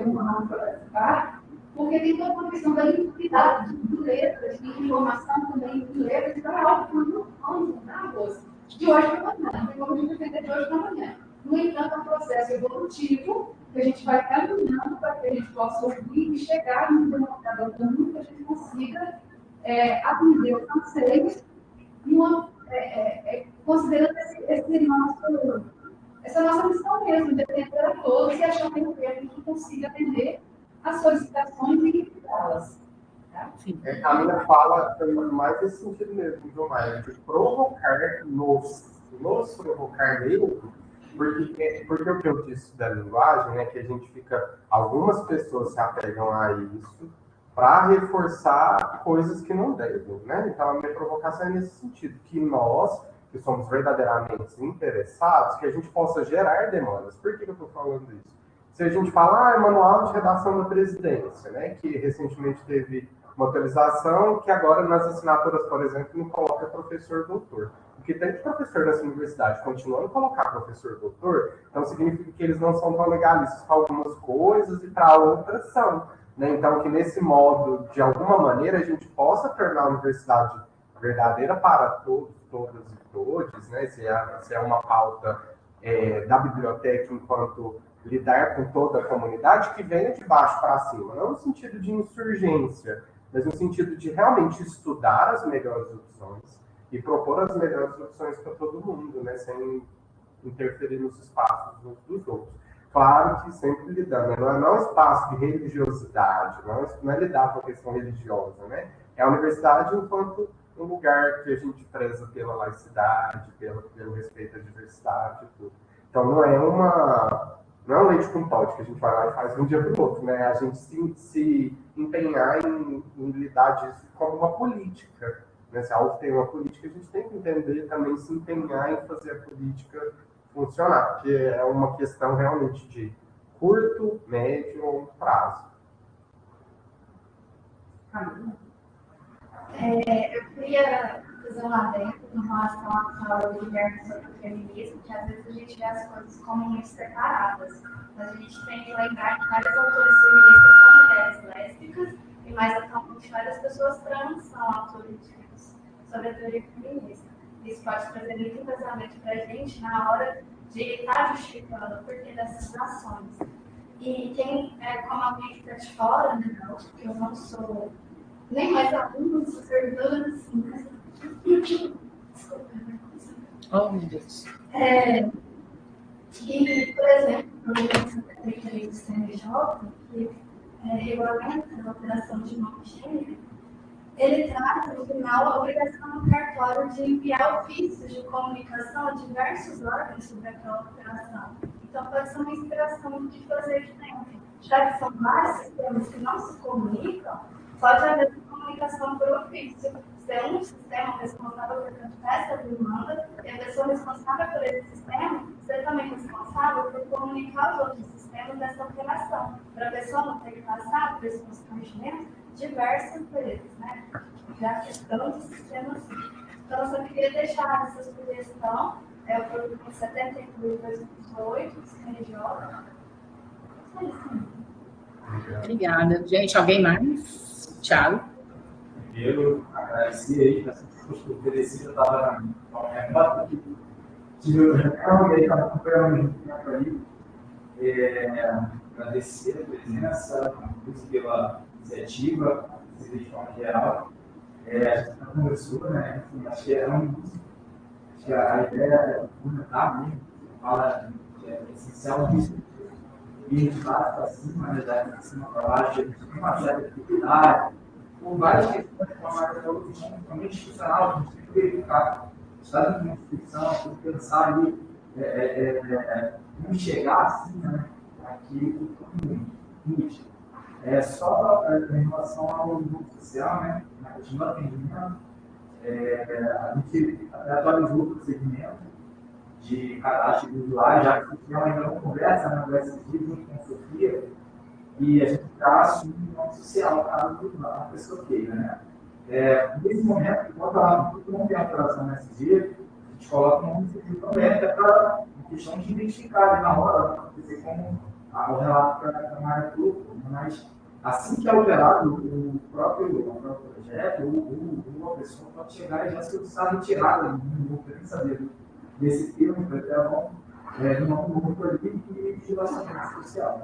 Speaker 5: não para participar, porque tem toda uma questão da identidade de letras, de informação também de letras, então é algo que nós não vamos mudar, Rose, de hoje para amanhã, não tem como a gente defender de hoje para amanhã. No entanto, é um processo evolutivo que a gente vai caminhando para que a gente possa ouvir e chegar no democrador comum, que a gente consiga atender os anseios, considerando essa nossa missão mesmo, de atender a todos e achar que a gente consiga atender as solicitações e equilibrá-las. Tá?
Speaker 4: A minha fala foi mais nesse sentido mesmo, João Maia, de provocar nos provocar mesmo, porque o que eu disse da linguagem, né, que a gente fica, algumas pessoas se apegam a isso para reforçar coisas que não devem, né? Então a minha provocação é nesse sentido, que nós que somos verdadeiramente interessados, que a gente possa gerar demandas. Por que eu estou falando isso? Se a gente fala, manual de redação da presidência, né, que recentemente teve uma atualização, que agora nas assinaturas, por exemplo, não coloca professor doutor. O que tem de professor nessa universidade continuando a colocar professor doutor, então significa que eles não são tão legalistas para algumas coisas e para outras são. Né? Então, que nesse modo, de alguma maneira, a gente possa tornar a universidade verdadeira para todos, todas e todos, né? Se é uma pauta da biblioteca enquanto lidar com toda a comunidade, que venha de baixo para cima, não no sentido de insurgência, mas no sentido de realmente estudar as melhores opções e propor as melhores opções para todo mundo, né? Sem interferir nos espaços dos outros. Claro que sempre lidando, não é um espaço de religiosidade, não é lidar com a questão religiosa, né? É a universidade enquanto um lugar que a gente preza pela laicidade, pelo respeito à diversidade e tudo. Então não é um leite com pote que a gente vai lá e faz de um dia para o outro, né? A gente se empenhar em lidar disso como uma política, né? Se algo tem uma política, a gente tem que entender também, se empenhar em fazer a política funcionar, porque é uma questão realmente de curto, médio ou longo prazo.
Speaker 5: Eu queria fazer um adendo em relação à fala do Guilherme sobre o feminismo, que às vezes a gente vê as coisas como muito separadas, mas a gente tem que lembrar que vários autores feministas são mulheres lésbicas e, mais atualmente, várias pessoas trans são autores sobre a teoria feminista. Isso pode trazer muito embasamento para a gente na hora de estar justificando o porquê dessas ações. E quem, como alguém que está de fora, né, porque eu não sou nem mais aluno, sou servidora, assim, né? Desculpa.
Speaker 2: Oh, meu Deus.
Speaker 5: Que, por exemplo, no Secretaria do CNJ, que regulamenta a operação de nome gênero, ele traz, no final, a obrigação do cartório de enviar ofícios de comunicação a diversos órgãos sobre aquela operação. Então, pode ser uma inspiração de fazer diferente. Já que são vários sistemas que não se comunicam, pode haver comunicação por ofício. Ser um sistema responsável por cantar essa demanda e a pessoa responsável por esse sistema ser também responsável por comunicar os outros sistemas dessa operação, para a pessoa não ter que passar por esse constrangimento diversas vezes, né? Já que tantos sistemas. Então, eu só queria deixar essa sugestão, o protocolo 72/2018, CNJ.
Speaker 2: Obrigada. Gente, alguém mais? Thiago?
Speaker 9: Primeiro, agradecer aí, essa postura oferecida, eu estava tive o recado e aí estava acompanhando junto aí. Agradecer a presença, pela iniciativa, de forma geral. A gente já conversou, né? Enfim, acho que a ideia é fundamental mesmo, fala que é essencial isso. E de baixo para cima, de cima para baixo, a gente tem uma certa dificuldade, por várias questões de forma totalmente institucional, a gente tem que verificar o estado de instituição, tem que pensar ali, como chegar assim, né, aqui nítido. Só em relação ao grupo social, né, na questão do atendimento, a gente atualizou o procedimento de cadastro de usuário, já que o social ainda não conversa, né, no SG, junto com a Sofia, e a gente está assumindo o nome social, caso a pessoa queira, né? Nesse momento, enquanto não tem alteração no SG, a gente coloca o nome civil também, até para questão de identificar ali na hora, não acontecer como o relato para a Maria Clube, mas assim que é alterado o próprio projeto, ou a pessoa pode chegar e já solicitar retirada, não vou nem saber desse termo, do nome do grupo ali e de relacionamento social.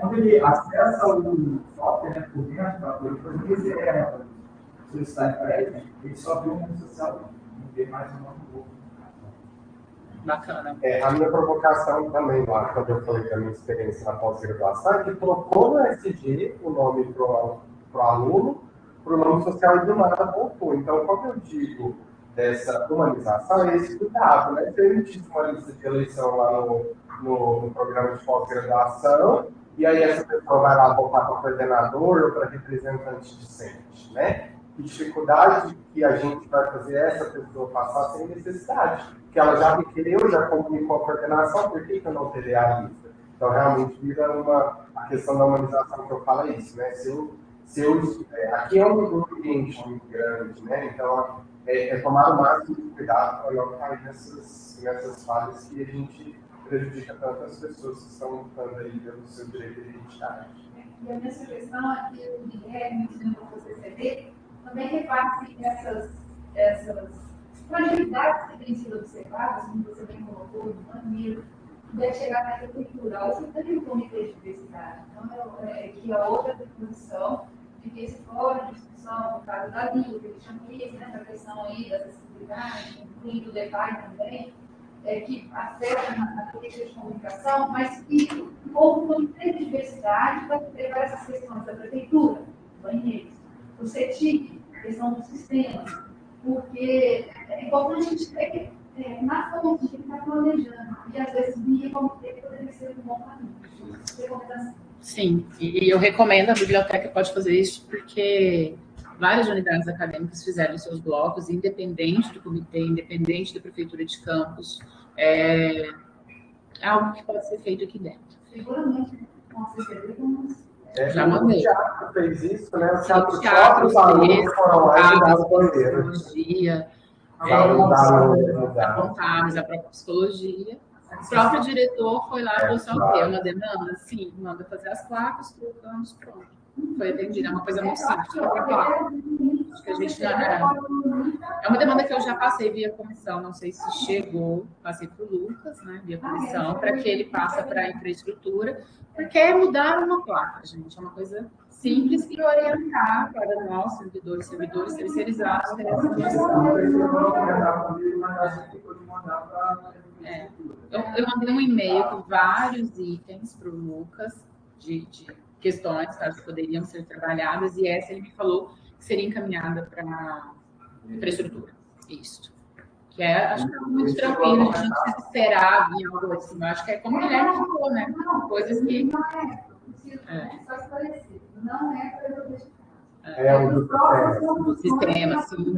Speaker 9: Quando ele acessa o software, né, por dentro, para poder fazer reserva, solicitar empréstimo, ele só vê o nome social, não vê mais o nome do grupo.
Speaker 2: Bacana.
Speaker 4: A minha provocação também, lá, quando eu falei da minha experiência na pós-graduação, é que trocou no SG o nome para o aluno, para o nome social e do nada voltou. Então, quando eu digo dessa humanização, é esse cuidado, né? Se eu emitisse uma lista de eleição lá no programa de pós-graduação, e aí essa pessoa vai lá voltar para coordenador ou para representante discente, né? Que dificuldade que a gente vai fazer essa pessoa passar sem necessidade, que ela já requereu, já comunicou a coordenação, por que eu não terei a lista? Então, realmente, vira a questão da humanização que eu falo é isso, né? Aqui é um ambiente muito grande, né? Então, tomar o máximo de cuidado para não cair nessas falhas que a gente prejudica tantas pessoas que estão lutando aí pelo seu direito de identidade.
Speaker 5: E a minha sugestão é que o Guilherme, ensinando o CCD, também repasse essas fragilidades que têm sido observadas, como você bem colocou, no maneiro, deve chegar na prefeitura. Você tem um comitê de diversidade. Então, que a outra disposição de que esse fórum de discussão, no caso da língua, que eles chamam isso, né, a questão aí da acessibilidade, incluindo o debate também, que afeta na política de comunicação, mas que houve um comitê de diversidade para levar essas questões da prefeitura, banheiros, o CETIC, questão dos sistemas, porque é importante a gente ter na fonte que está planejando, e às vezes via comitê poderia ser um bom caminho.
Speaker 2: Sim, e eu recomendo, a biblioteca pode fazer isso, porque várias unidades acadêmicas fizeram seus blocos, independente do comitê, independente da prefeitura de campus. É algo que pode ser feito aqui dentro.
Speaker 5: Seguramente, com a CCD,
Speaker 2: já mandei.
Speaker 4: O teatro fez isso, né? O
Speaker 2: teatro
Speaker 4: os alunos foram lá e mudaram o banheiro.
Speaker 2: Psicologia,
Speaker 4: Apontados,
Speaker 2: a própria psicologia. O próprio diretor foi lá e falou assim, ok, é uma demanda? Sim, manda fazer as placas, colocamos, pronto. Foi atendido, é uma coisa muito simples. Acho que a gente é uma demanda que eu já passei via comissão, não sei se chegou, passei para o Lucas, né, via comissão, para que ele passe para a infraestrutura, porque é mudar uma placa, gente, é uma coisa simples e orientar para nós, servidores terceirizados, ter essa noção. Eu mandei um e-mail com vários itens para o Lucas de questões que poderiam ser trabalhadas, e essa ele me falou que seria encaminhada para a infraestrutura. Isso. Que é, acho que é muito tranquilo, a gente não precisa esperar vir algo assim. Eu acho que é como o Guilherme falou, né? Coisas que.
Speaker 5: Não é, só esclarecer, não é para resolver esse caso.
Speaker 4: É um
Speaker 2: do sistema, sim.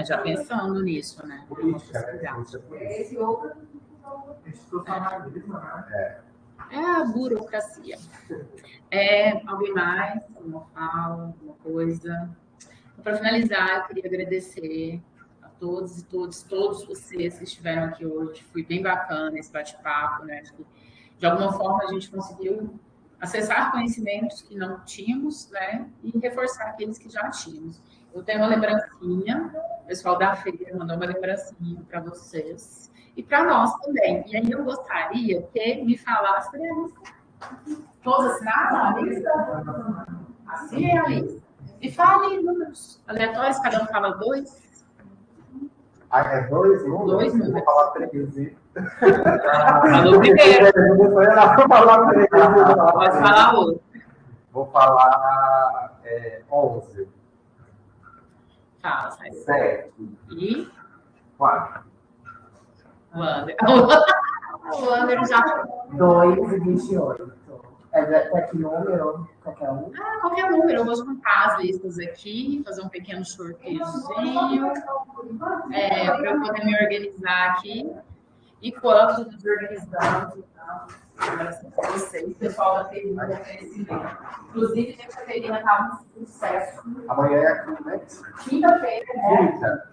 Speaker 2: Já pensando nisso, né?
Speaker 4: Política, né?
Speaker 5: Esse outro.
Speaker 9: Institucionalismo, né?
Speaker 2: É a burocracia. Alguém mais? Alguma fala, alguma coisa? Para finalizar, eu queria agradecer a todos e todos vocês que estiveram aqui hoje. Foi bem bacana esse bate-papo, né? Acho que, de alguma forma, a gente conseguiu acessar conhecimentos que não tínhamos, né? E reforçar aqueles que já tínhamos. Eu tenho uma lembrancinha, o pessoal da feira mandou uma lembrancinha para vocês e para nós também. E aí eu gostaria que me falasse a lista. Todos assinaram a lista? Assim é a lista. E fale números aleatórios, cada um fala 2.
Speaker 4: Ah, é 2 números?
Speaker 2: 2 números.
Speaker 4: Vou falar 13.
Speaker 2: Falou primeiro.
Speaker 4: Pode
Speaker 2: falar outro.
Speaker 4: Vou falar 11.
Speaker 2: Fala, sai.
Speaker 4: 7.
Speaker 2: E?
Speaker 4: 4.
Speaker 2: O Ander. O Ander já.
Speaker 1: 2 e 28. É que número? Qualquer um?
Speaker 2: Qualquer número. Eu vou juntar as listas aqui, fazer um pequeno sorteiozinho. Para eu poder me organizar aqui. E quando nos organizamos, vocês, pessoal da feirinha, oferecimento. Inclusive, gente, a feirinha está um sucesso.
Speaker 4: Amanhã é aqui, né?
Speaker 2: Quinta-feira, né?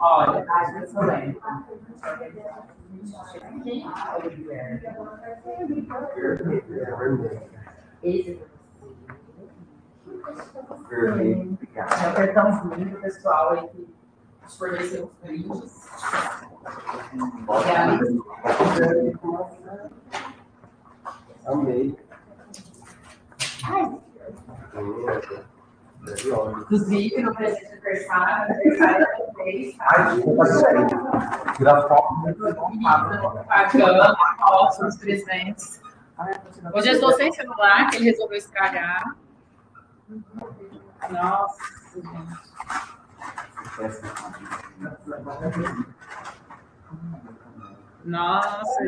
Speaker 2: Olha, a gente lembra. Esse apertamos muito, pessoal, aí que nos forneceu os brindes.
Speaker 4: Amei.
Speaker 2: Inclusive, no presente de aniversário da vez.
Speaker 4: Ai, desculpa, tira foto.
Speaker 2: Pagando fotos dos presentes. Hoje eu estou sem celular, que ele resolveu estragar. Nossa, gente. Nossa,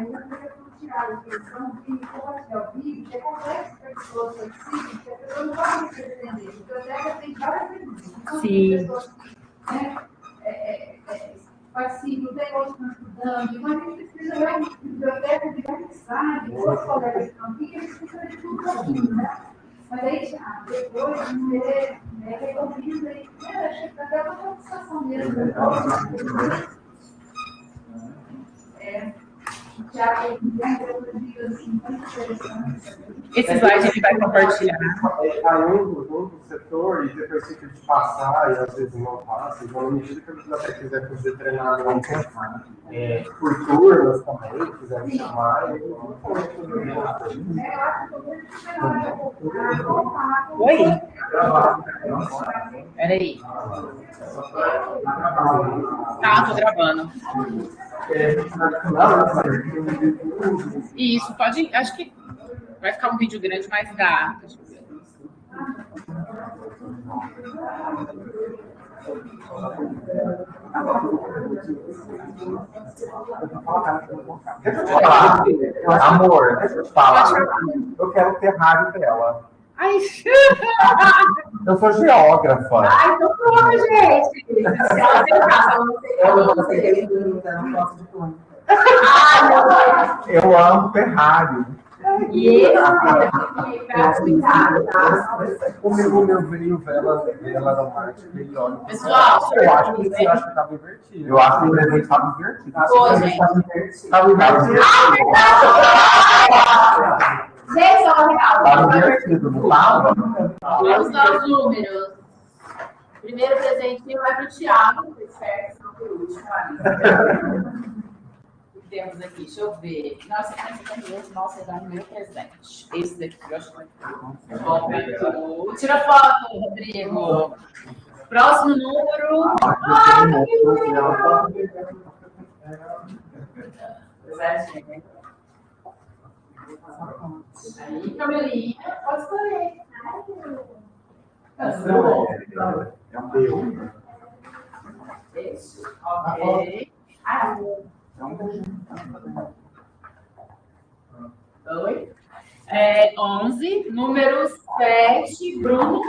Speaker 5: eu tirar a questão que, como é o vídeo, é complexo para as pessoas flexíveis, que a pessoa não vai se defender. A biblioteca tem várias perguntas.
Speaker 2: Sim.
Speaker 5: Pessoas que participam, tem outros estão estudando, mas a gente precisa ver uma biblioteca de verdade, os colegas estão aqui, eles precisam de tudo um pouquinho, né? Mas aí, depois, recomenda aí, acho que até uma satisfação mesmo.
Speaker 2: Esse slide a gente vai compartilhar.
Speaker 4: Aí um setor, e depois fica de passar, e às vezes não passa, então na medida que a biblioteca quiser fazer treinamento por turmas também, quiser me chamar,
Speaker 2: Oi? Peraí. Tá, tô gravando. Isso, pode. Acho que vai ficar um vídeo grande, mas dá.
Speaker 4: Amor, deixa eu te falar. Eu quero o Ferrari dela.
Speaker 2: Ai,
Speaker 4: eu sou geógrafa.
Speaker 2: Ai, então pronto, gente. Se ela tentar,
Speaker 1: eu não sei não gosto de plano.
Speaker 4: Eu amo Ferrari.
Speaker 2: E ele
Speaker 4: comigo meu brilho vela aromática e óleo.
Speaker 2: Pessoal,
Speaker 4: eu acho que tá divertido. Eu acho que o presente tá divertido. Tá divertido.
Speaker 2: Gente, só real.
Speaker 4: Tá divertido, não tava?
Speaker 2: Vamos aos números. Primeiro presentinho vai para o Thiago, certo? Não foi o último ali. Temos aqui, deixa eu ver. Nossa, nossa, dá o meu presente. Esse daqui, eu acho que vai ficar. Tira foto, Rodrigo. Próximo número. Aí, Camelinha, pode escolher.
Speaker 3: É um B1.
Speaker 2: Esse. Ok. Oi. 11, número 7, Bruno.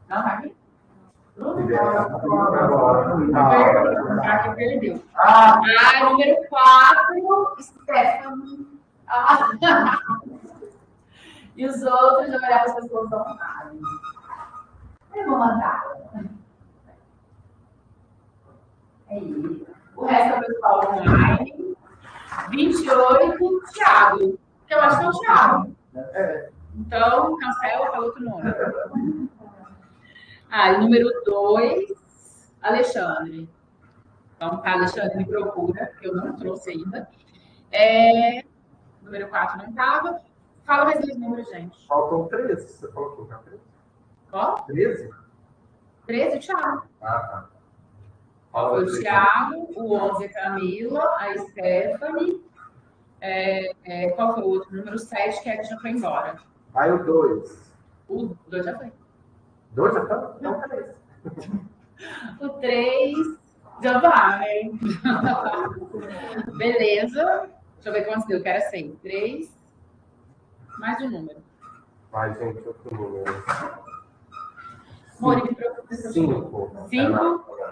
Speaker 2: Não, tá aqui? Bruno? Perdeu. Número 4, Stephanie. E os outros, eu vou olhar para as pessoas online. Eu vou mandar. É isso. O resto é o pessoal online. 28, Thiago. Que eu acho que é o Thiago. Então, cancela para outro nome. E número 2, Alexandre. Então, tá, Alexandre me procura, porque eu não trouxe ainda. Número 4 não estava. Fala mais 2 números, gente.
Speaker 4: Faltam 13. Você falou que não 13?
Speaker 2: Qual?
Speaker 4: 13?
Speaker 2: 13, o Thiago.
Speaker 4: Tá.
Speaker 2: Foi o Thiago, o 11 é Camila, a Stephanie. Qual foi o outro? Número 7, que já foi embora.
Speaker 4: Aí o 2.
Speaker 2: O 2 já foi.
Speaker 4: 2 já tá?
Speaker 2: Não, 3. O 3, Giovanni. Beleza. Deixa eu ver quantos deu, que era 100. 3, mais um número.
Speaker 4: Vai, gente, outro número.
Speaker 2: Mori, me preocupa.
Speaker 4: 5.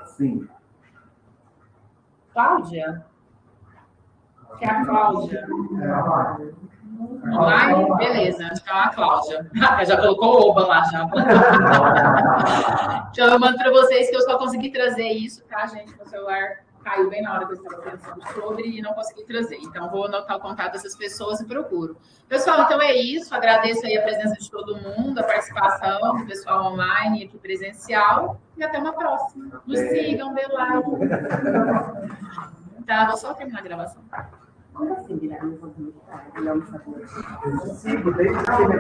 Speaker 3: 5.
Speaker 2: Cláudia? Que é a Cláudia. Online? Beleza, acho que é uma Cláudia. Já colocou o Oba lá já. Então, eu mando para vocês que eu só consegui trazer isso, tá, gente? Meu celular caiu bem na hora que eu estava pensando sobre e não consegui trazer. Então, vou anotar o contato dessas pessoas e procuro. Pessoal, então é isso. Agradeço aí a presença de todo mundo, a participação do pessoal online e aqui presencial. E até uma próxima. Nos sigam, dê like. Tá, vou só terminar a gravação.
Speaker 1: Como assim, Guilherme? Eu não sabia. Eu sigo desde que me